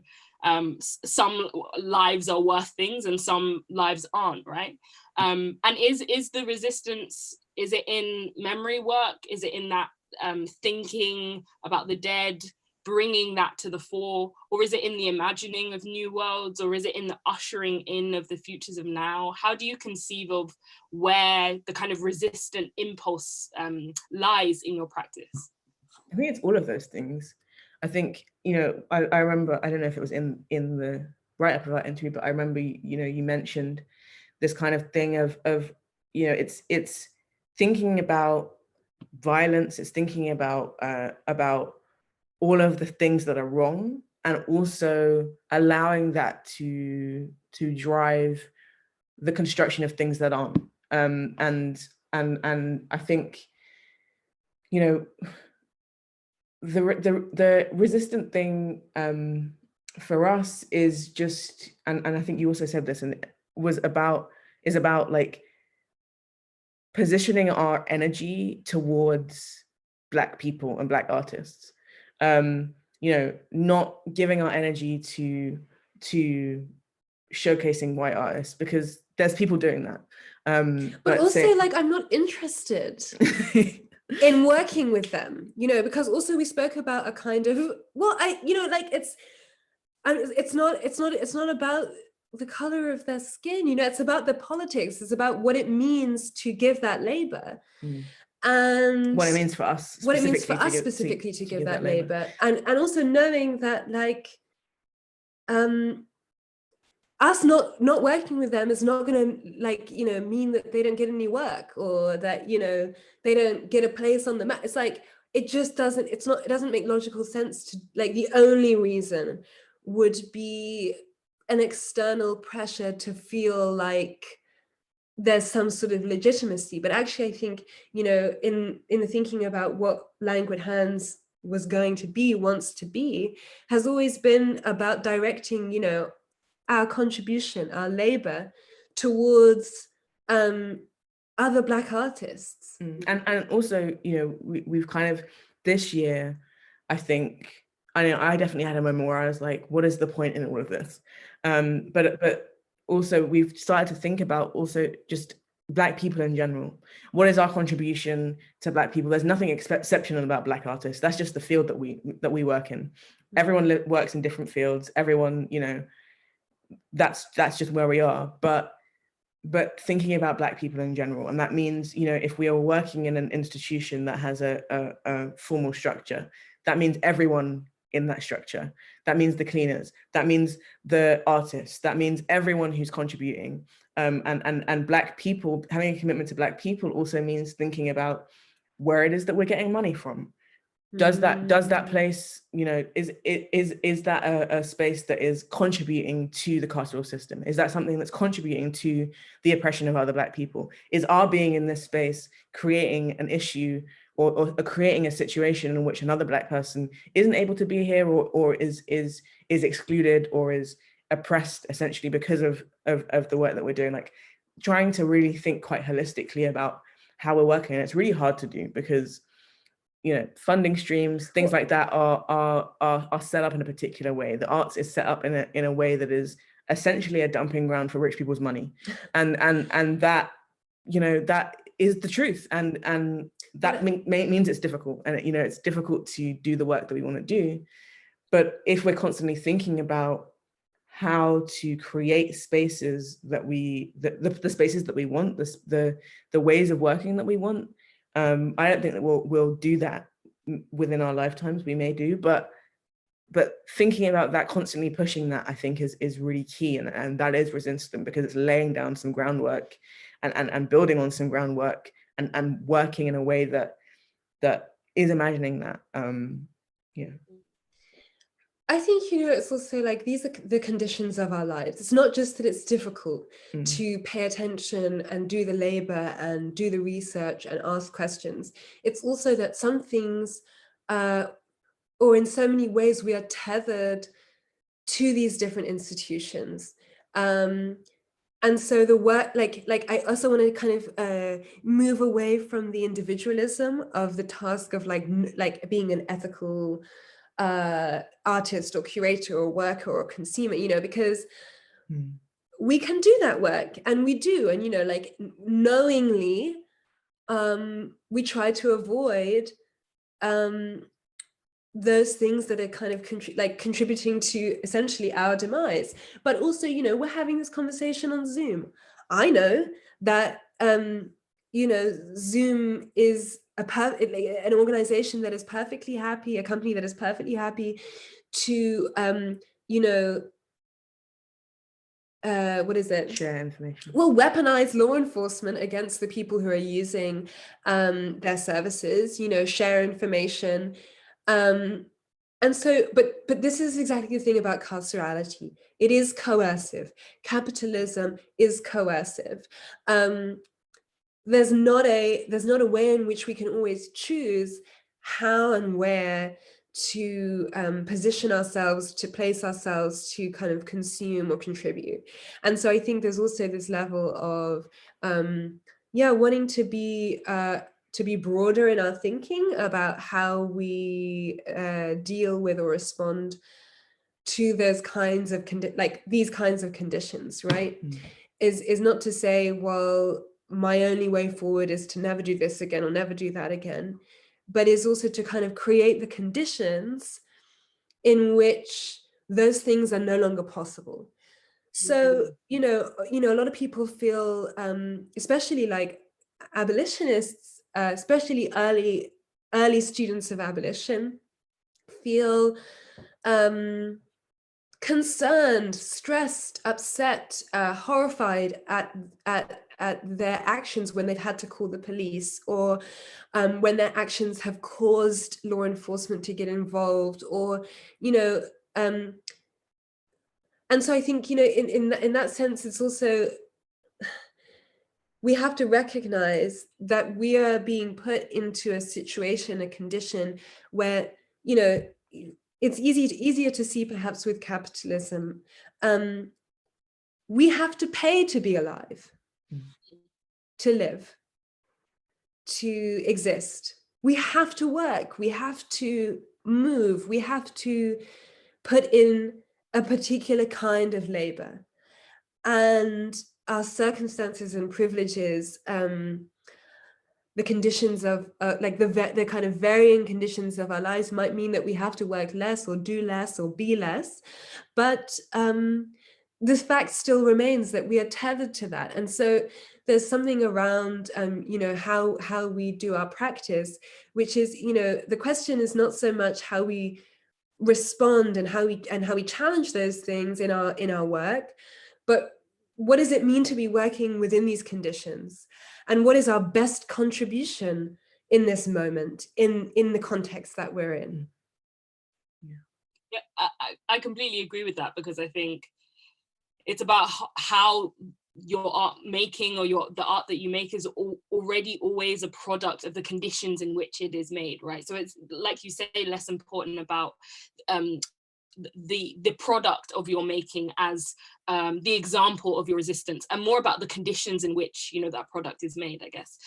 some lives are worth things and some lives aren't, right? And is the resistance, is it in memory work? Is it in that thinking about the dead, bringing that to the fore? Or is it in the imagining of new worlds? Or is it in the ushering in of the futures of now? How do you conceive of where the kind of resistant impulse lies in your practice? I think it's all of those things. I think, you know, I remember, I don't know if it was in the write-up of our interview, but I remember, you know, you mentioned this kind of thing of you know, it's thinking about violence, it's thinking about all of the things that are wrong, and also allowing that to drive the construction of things that aren't. And I think, you know, the resistant thing for us is just, and I think you also said this, and is about like positioning our energy towards Black people and Black artists. You know, not giving our energy to showcasing white artists, because there's people doing that. But also, like, I'm not interested in working with them, you know, because also we spoke about a kind of, well, you know, like it's not about the color of their skin, you know, it's about the politics, it's about what it means to give that labor. And what it means for us specifically to give that labor. And also knowing that, like, us not working with them is not going to, like, you know, mean that they don't get any work, or that, you know, they don't get a place on the map. It's like, it just doesn't, it doesn't make logical sense to, like, the only reason would be an external pressure to feel like there's some sort of legitimacy. But actually, I think, you know, in the thinking about what Languid Hands was going to be, wants to be, has always been about directing, you know, our contribution, our labor towards other Black artists. And also, you know, we've kind of, this year, I think, I know I definitely had a moment where I was like, what is the point in all of this? But also we've started to think about also just Black people in general. What is our contribution to Black people? There's nothing exceptional about Black artists. That's just the field that we work in. Everyone works in different fields. Everyone, you know, that's just where we are. But thinking about Black people in general, and that means, you know, if we are working in an institution that has a formal structure, that means everyone in that structure. That means the cleaners, that means the artists, that means everyone who's contributing. And Black people, having a commitment to Black people also means thinking about where it is that we're getting money from. Does that place, you know, is that a space that is contributing to the carceral system? Is that something that's contributing to the oppression of other Black people? Is our being in this space creating an issue or creating a situation in which another Black person isn't able to be here, or is excluded, or is oppressed essentially because of the work that we're doing? Like, trying to really think quite holistically about how we're working. And it's really hard to do because, you know, funding streams, things like that are set up in a particular way. The arts is set up in a way that is essentially a dumping ground for rich people's money, and that, you know, that is the truth, and that means it's difficult, and, you know, it's difficult to do the work that we want to do. But if we're constantly thinking about how to create spaces that the spaces that we want, the ways of working that we want, I don't think that we'll do that within our lifetimes. We may do, but thinking about that, constantly pushing that, I think is really key, and that is resistant, because it's laying down some groundwork and building on some groundwork and working in a way that is imagining that. Yeah. I think, it's also like these are the conditions of our lives. It's not just that it's difficult to pay attention and do the labor and do the research and ask questions. It's also that some things, or in so many ways, we are tethered to these different institutions. And so the work, like I also want to kind of move away from the individualism of the task of like being an ethical artist or curator or worker or consumer, because we can do that work, and we do, and like knowingly we try to avoid those things that are kind of contributing to essentially our demise. But also, we're having this conversation on Zoom. I know that Zoom is an organization that is perfectly happy, a company that is perfectly happy to what is it? Share information. Well, weaponize law enforcement against the people who are using their services, share information. And so, but this is exactly the thing about carcerality. It is coercive. Capitalism is coercive. There's not a way in which we can always choose how and where to position ourselves, to place ourselves, to kind of consume or contribute. And so I think there's also this level of wanting to be broader in our thinking about how we deal with or respond to those kinds of these kinds of conditions, right? Is not to say, well, my only way forward is to never do this again or never do that again, but is also to kind of create the conditions in which those things are no longer possible. So, a lot of people feel, especially like abolitionists, especially early students of abolition, feel concerned, stressed, upset, horrified at their actions when they've had to call the police, or when their actions have caused law enforcement to get involved, or and so I think in that sense, it's also, we have to recognize that we are being put into a situation, a condition where it's easier to see perhaps with capitalism. We have to pay to be alive, to live, to exist. We have to work, we have to move, we have to put in a particular kind of labor. And our circumstances and privileges, the conditions of the kind of varying conditions of our lives might mean that we have to work less or do less or be less, but this fact still remains that we are tethered to that. And so there's something around how we do our practice, which is the question is not so much how we respond and how we challenge those things in our work, but what does it mean to be working within these conditions? And what is our best contribution in this moment, in the context that we're in? Yeah, I completely agree with that, because I think it's about how your art making or the art that you make is already always a product of the conditions in which it is made, right? So it's, like you say, less important about the product of your making as the example of your resistance, and more about the conditions in which that product is made, I guess.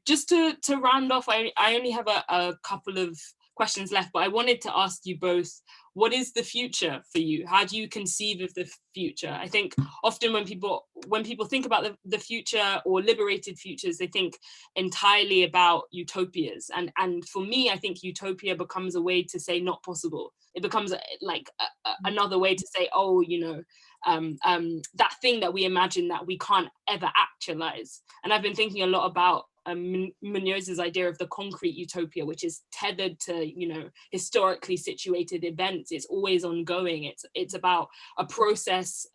Just to round off, I only have a couple of questions left, but I wanted to ask you both, what is the future for you? How do you conceive of the future? I think often when people think about the future or liberated futures, they think entirely about utopias. And for me, I think utopia becomes a way to say not possible. It becomes like another way to say, oh, that thing that we imagine that we can't ever actualize. And I've been thinking a lot about Munoz's idea of the concrete utopia, which is tethered to historically situated events. It's always ongoing. It's about a process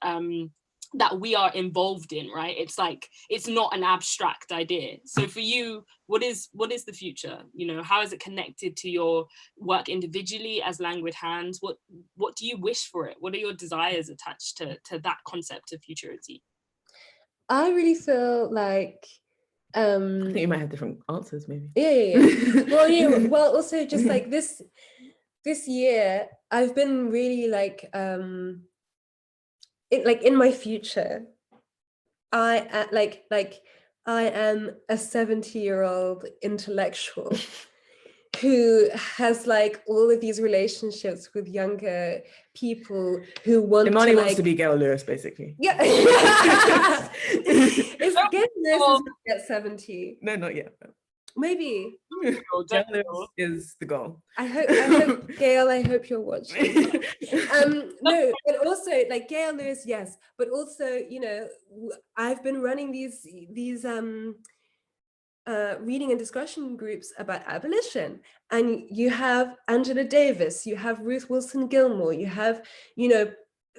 that we are involved in, right? It's like, it's not an abstract idea. So for you, what is the future? You know, how is it connected to your work individually as Languid Hands? What do you wish for it? What are your desires attached to that concept of futurity? I really feel like I think you might have different answers, maybe. Yeah. Well, also just like this year, I've been really like in my future, I am a 70-year-old intellectual who has like all of these relationships with younger people who want Imani to wants like, to be Gail Lewis, basically. yeah. Is Gail Lewis at 70? No, not yet. Maybe. Gail Lewis is the goal. I hope Gail, I hope you're watching. No, but also like Gail Lewis, yes, but also, you know, I've been running these reading and discussion groups about abolition, and you have Angela Davis, you have Ruth Wilson Gilmore, you have, you know,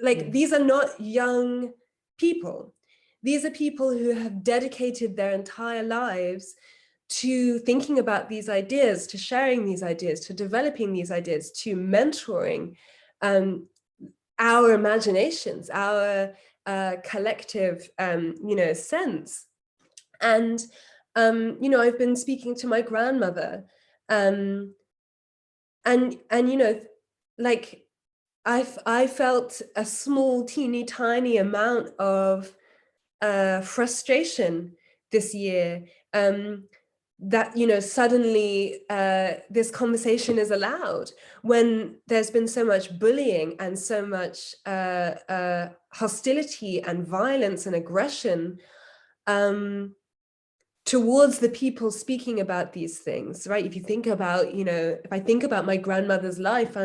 like these are not young people. These are people who have dedicated their entire lives to thinking about these ideas, to sharing these ideas, to developing these ideas, to mentoring our imaginations, our collective, you know, sense. And, you know, I've been speaking to my grandmother, and you know, like I felt a small, teeny tiny amount of frustration this year, that, you know, suddenly this conversation is allowed when there's been so much bullying and so much hostility and violence and aggression towards the people speaking about these things, right? If you think about, you know, if I think about my grandmother's life,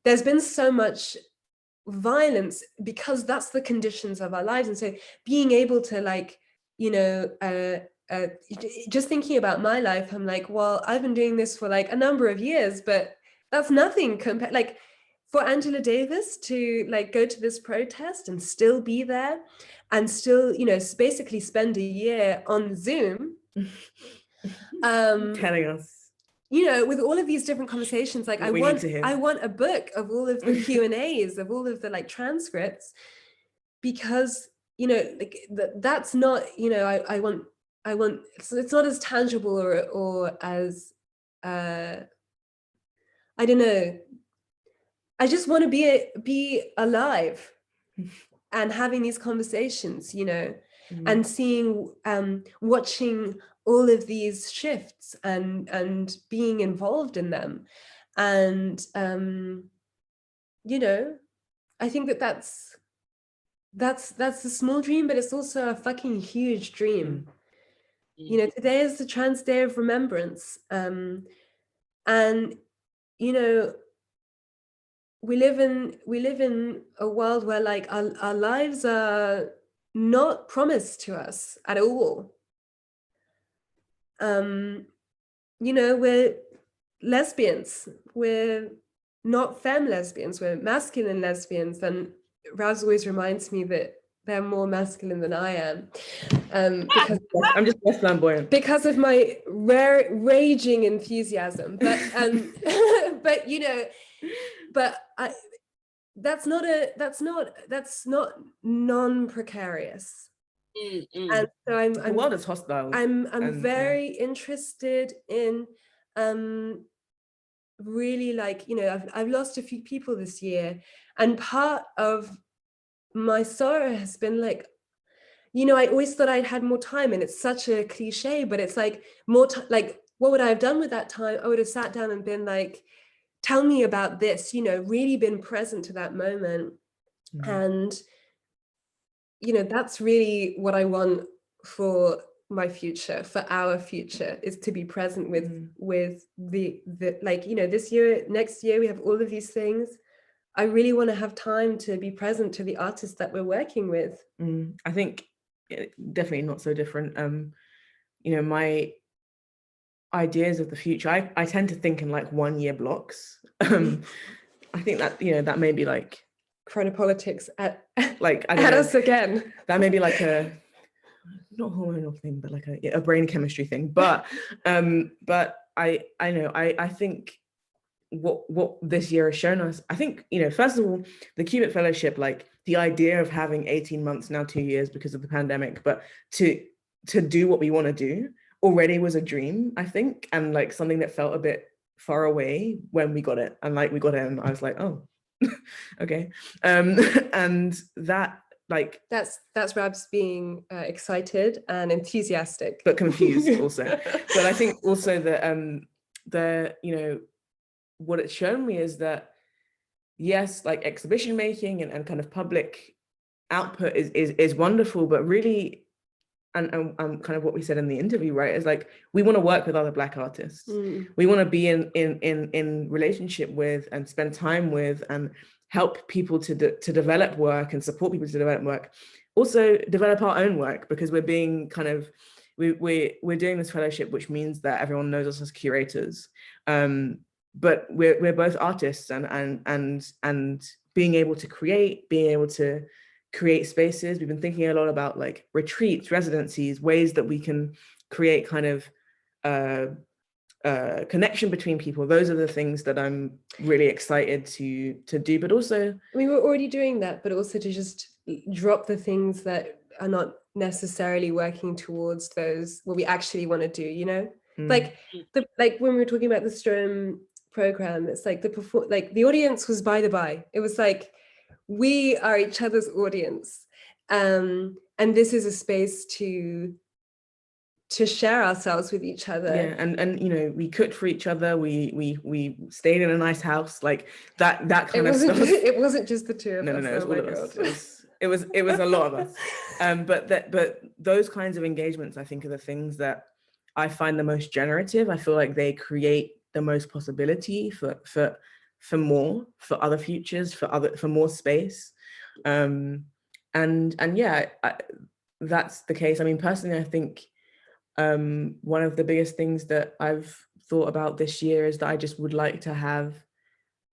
there's been so much violence because that's the conditions of our lives. And so being able to, like, you know, just thinking about my life, I'm like, well, I've been doing this for like a number of years, but that's nothing compared, like, for Angela Davis to like go to this protest and still be there and still, you know, basically spend a year on Zoom, telling us, you know, with all of these different conversations, like I want a book of all of the Q&As, of all of the like transcripts, because, you know, like that's not, you know, I want, it's not as tangible or as, I don't know. I just want to be alive and having these conversations, you know, and seeing, watching all of these shifts and being involved in them. And, you know, I think that's a small dream, but it's also a fucking huge dream. You know, today is the Trans Day of Remembrance. And, you know, we live in a world where like our lives are not promised to us at all. You know, we're lesbians, we're not femme lesbians, we're masculine lesbians. And Raz always reminds me that they're more masculine than I am, because I'm just less flamboyant because of my raging enthusiasm. But but you know, but that's not non-precarious. And so the world is hostile. I'm very interested in really, like, you know, I've lost a few people this year, and part of my sorrow has been like, you know, I always thought I'd had more time, and it's such a cliche, but it's like more time. Like, what would I have done with that time? I would have sat down and been like, tell me about this, you know, really been present to that moment. And, you know, that's really what I want for my future, for our future, is to be present with the like, you know, this year, next year, we have all of these things. I really want to have time to be present to the artists that we're working with. I think definitely not so different. You know, my ideas of the future, I tend to think in like 1 year blocks. I think that, you know, that may be like chronopolitics at like I at don't know, us again. that may be like a not hormonal thing, but like a brain chemistry thing. But I think what this year has shown us, I think, first of all, the Cubit Fellowship, like the idea of having 18 months, now 2 years because of the pandemic, but to do what we want to do already was a dream, I think, and like something that felt a bit far away when we got it. And like we got it and I was like, oh, okay. And that, like, that's Rabs being excited and enthusiastic, but confused also. But I think also that what it's shown me is that, yes, like exhibition making and kind of public output is wonderful, but really, and kind of what we said in the interview, right, is like we want to work with other Black artists. We want to be in relationship with and spend time with and help people to develop work and support people to develop work, also develop our own work, because we're being kind of we're doing this fellowship, which means that everyone knows us as curators, but we're both artists, and being able to create spaces. We've been thinking a lot about like retreats, residencies, ways that we can create kind of connection between people. Those are the things that I'm really excited to do. But also, I mean, we're already doing that, but also to just drop the things that are not necessarily working towards those what we actually want to do, like when we were talking about the Strom program, it's like the audience was by the by. It was like, we are each other's audience, and this is a space to share ourselves with each other. Yeah, and we cooked for each other. We stayed in a nice house, like that kind of stuff. It wasn't just the two of us. No, it was all of us. It was a lot of us. But those kinds of engagements, I think, are the things that I find the most generative. I feel like they create the most possibility for more, for other futures, for more space. And yeah, that's the case. I mean, personally, I think one of the biggest things that I've thought about this year is that I just would like to have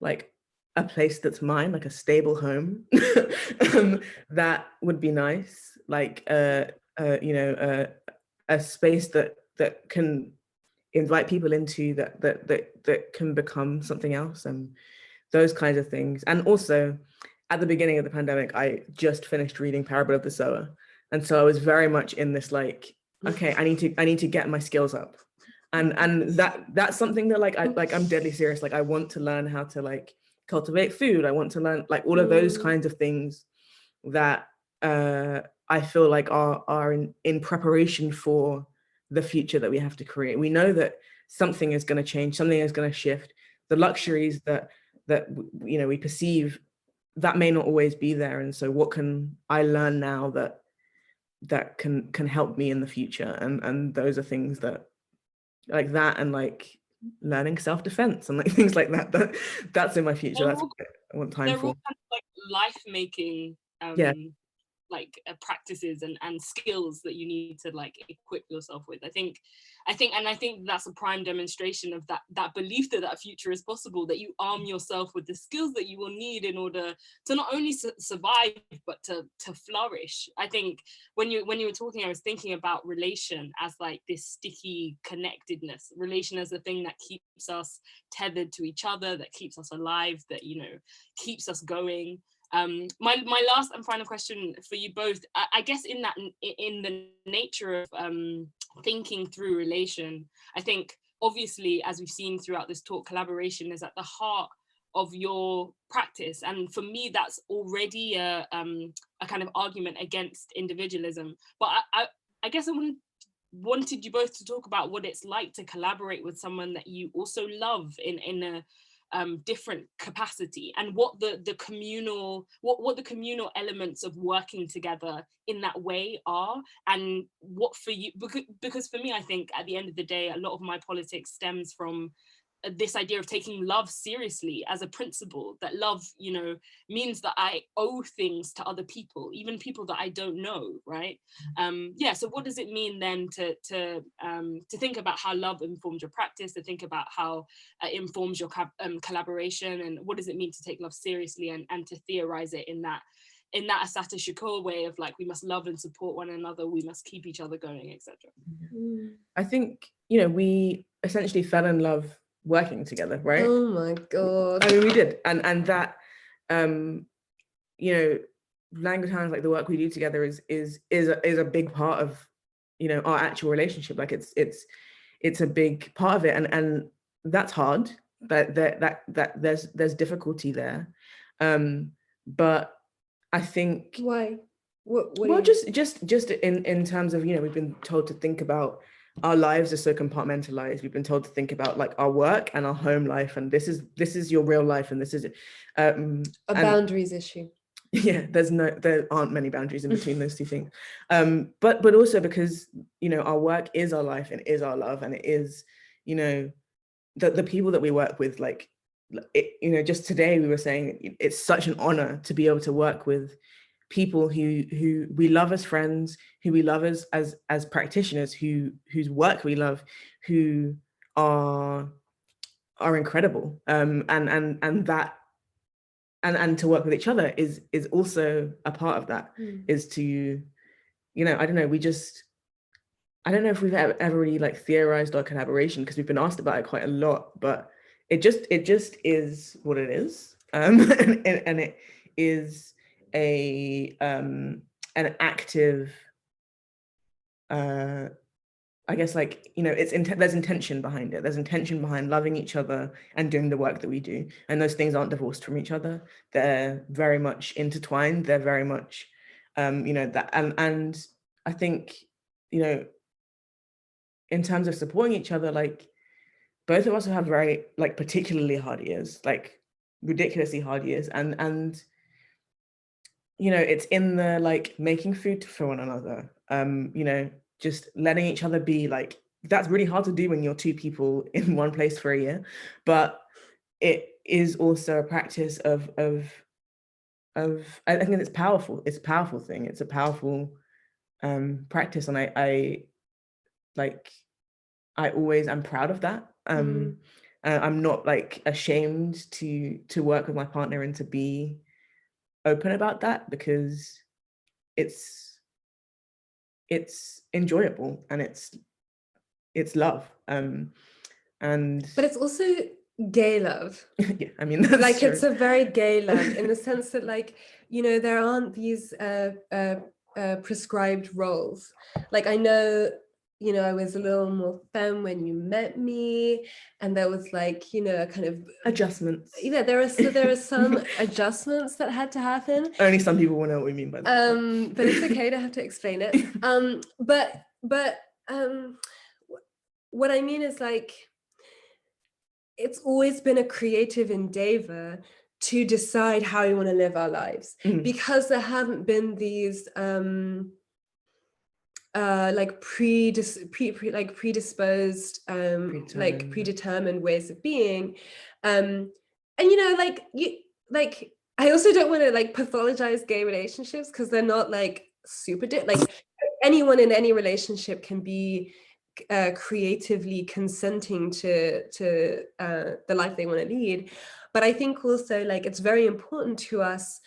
like a place that's mine, like a stable home. That would be nice, like a space that can invite people into, that can become something else, and those kinds of things. And also, at the beginning of the pandemic, I just finished reading Parable of the Sower, and so I was very much in this like, okay, I need to get my skills up, and that's something that I'm deadly serious. Like I want to learn how to like cultivate food. I want to learn like all of those kinds of things that I feel like are in preparation for the future that we have to create. We know that something is going to change, something is going to shift. The luxuries that we perceive, that may not always be there, and so what can I learn now that can help me in the future? And those are things that like that, and like learning self-defense and like things like that's in my future. That's what I want time for. They're all kind of like life-making practices and skills that you need to like equip yourself with. I think that's a prime demonstration of that belief that future is possible, that you arm yourself with the skills that you will need in order to not only survive but to flourish. I think when you were talking, I was thinking about relation as like this sticky connectedness, relation as the thing that keeps us tethered to each other, that keeps us alive, that keeps us going. My last and final question for you both, I guess in the nature of thinking through relation, I think obviously, as we've seen throughout this talk, collaboration is at the heart of your practice, and for me that's already a kind of argument against individualism. But I guess I wanted you both to talk about what it's like to collaborate with someone that you also love in a different capacity, and what the communal elements of working together in that way are, and what for you, because for me, I think at the end of the day, a lot of my politics stems from this idea of taking love seriously as a principle, that love, you know, means that I owe things to other people, even people that I don't know, right? Yeah, so what does it mean then to think about how love informs your practice, to think about how it informs your collaboration, and what does it mean to take love seriously, and to theorize it in that Asata Shakur way of like, we must love and support one another, we must keep each other going, etc. I think, you know, we essentially fell in love working together, right? Oh my God. I mean, we did. And that, you know, Languid Hands, like the work we do together is a big part of, you know, our actual relationship. Like it's a big part of it. And that's hard, that there's difficulty there. But I think, why? What well, just in terms of, you know, we've been told to think about our lives are so compartmentalized. We've been told to think about like our work and our home life, and this is your real life, and this is a boundaries issue. Yeah, there aren't many boundaries in between those two things. But also because, you know, our work is our life and is our love, and it is, you know, the people that we work with, like, it, you know, just today we were saying it's such an honor to be able to work with people who we love as friends, who we love as practitioners, whose work we love, who are incredible, and that and to work with each other is also a part of that. Is to, you know, I don't know, I don't know if we've ever really like theorized our collaboration, because we've been asked about it quite a lot, but it just is what it is, and it is an active, I guess, like, you know, there's intention behind it. There's intention behind loving each other and doing the work that we do, and those things aren't divorced from each other. They're very much intertwined. They're very much, you know, that, and I think, you know, in terms of supporting each other, like, both of us have very, like, particularly hard years, like ridiculously hard years, and you know, it's in the, like, making food for one another, you know, just letting each other be, like, that's really hard to do when you're two people in one place for a year, but it is also a practice of I think it's powerful. It's a powerful thing. It's a powerful practice, and I always am proud of that. I'm not, like, ashamed to work with my partner and to be open about that, because it's enjoyable and it's love, and but it's also gay love. yeah, I mean, that's like true. It's a very gay love, in the sense that, like, you know, there aren't these prescribed roles. Like, I know, you know, I was a little more femme when you met me, and there was, like, you know, a kind of adjustments. Yeah, there are some adjustments that had to happen. Only some people will know what we mean by that. But it's okay to have to explain it. But what I mean is, like, it's always been a creative endeavor to decide how we want to live our lives, because there haven't been these like predisposed, like predetermined ways of being, and, you know, like I also don't want to, like, pathologize gay relationships, because they're not, like, super like, anyone in any relationship can be creatively consenting to the life they want to lead. But I think also, like, it's very important to us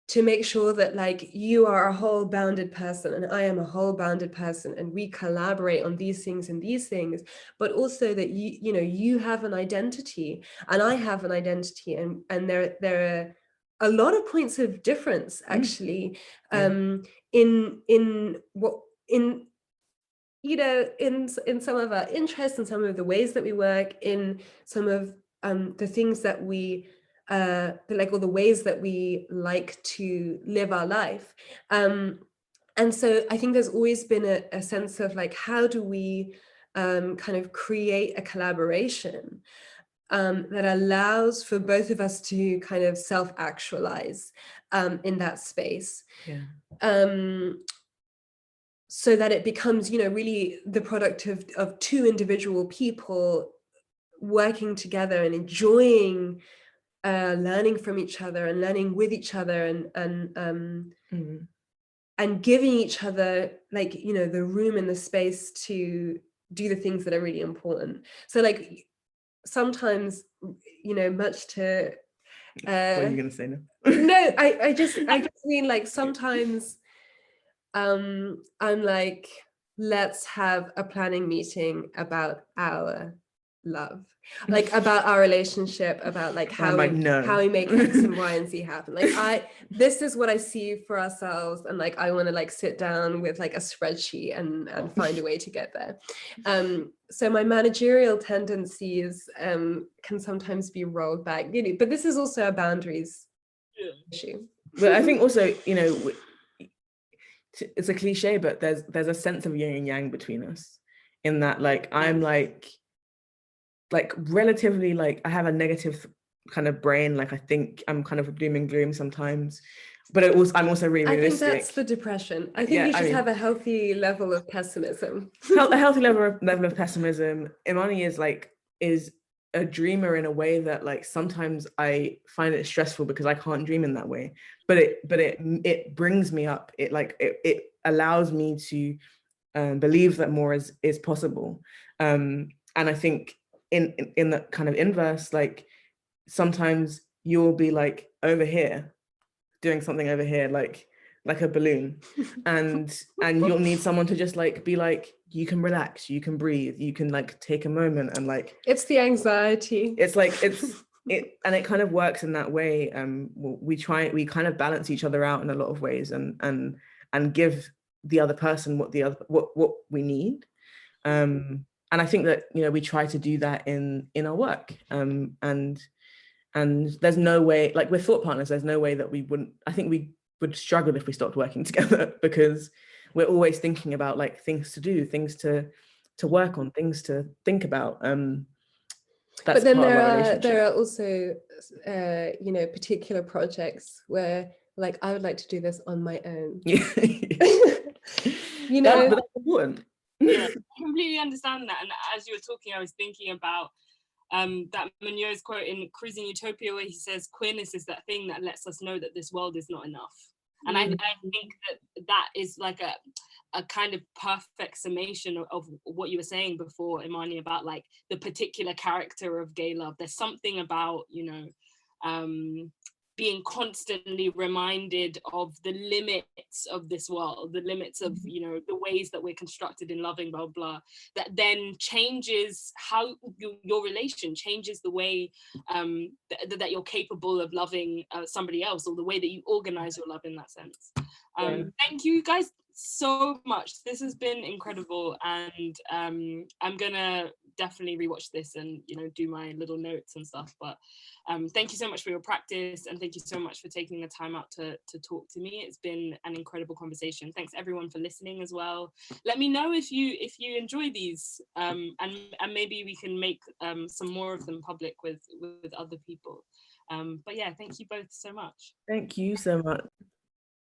to make sure that, like, you are a whole bounded person and I am a whole bounded person, and we collaborate on these things and these things, but also that you know, you have an identity and I have an identity, and there are a lot of points of difference, actually, in what, in, you know, in some of our interests, and some of the ways that we work, in some of the things that we like, all the ways that we like to live our life. And so I think there's always been a sense of, like, how do we kind of create a collaboration that allows for both of us to kind of self-actualize in that space. So that it becomes, you know, really the product of two individual people working together and enjoying learning from each other and learning with each other and giving each other, like, you know, the room and the space to do the things that are really important. So like sometimes, you know, much to what are you gonna say now? No, I just mean, like, sometimes I'm like, let's have a planning meeting about our love, like about our relationship, about like how we make X and Y and Z happen. Like this is what I see for ourselves, and like I want to like sit down with like a spreadsheet and find a way to get there. So my managerial tendencies can sometimes be rolled back, you know, but this is also a boundaries issue. But I think also, you know, it's a cliche, but there's a sense of yin and yang between us, in that like I'm like relatively, like I have a negative kind of brain, like I think I'm kind of doom and gloom sometimes, but I'm also really realistic. I think that's the depression. I think you should have a healthy level of pessimism. A healthy level of pessimism. Imani is a dreamer in a way that like sometimes I find it stressful because I can't dream in that way, but it brings me up. It allows me to believe that more is possible, and I think in the kind of inverse, like sometimes you'll be like over here doing something over here, like a balloon, and you'll need someone to just like be like, you can relax, you can breathe, you can like take a moment, and like it's the anxiety. It's like and it kind of works in that way. We kind of balance each other out in a lot of ways, and give the other person what we need. And I think that, you know, we try to do that in our work. And there's no way, like with thought partners, there's no way that we wouldn't, I think we would struggle if we stopped working together, because we're always thinking about like things to do, things to work on, things to think about. That's but then there are also you know, particular projects where like I would like to do this on my own. Yeah. You know, but that's important. Yeah, I completely understand that. And as you were talking, I was thinking about that Munoz quote in Cruising Utopia, where he says queerness is that thing that lets us know that this world is not enough. And I think that is like a kind of perfect summation of what you were saying before, Imani, about like the particular character of gay love. There's something about, you know, being constantly reminded of the limits of this world, the limits of, you know, the ways that we're constructed in loving, blah, blah, that then changes how your relation changes the way that you're capable of loving somebody else, or the way that you organize your love in that sense. Thank you guys so much. This has been incredible, and I'm gonna definitely rewatch this and, you know, do my little notes and stuff. But thank you so much for your practice, and thank you so much for taking the time out to talk to me. It's been an incredible conversation. Thanks everyone for listening as well. Let me know if you enjoy these, and maybe we can make some more of them public with other people. But yeah, thank you both so much. Thank you so much.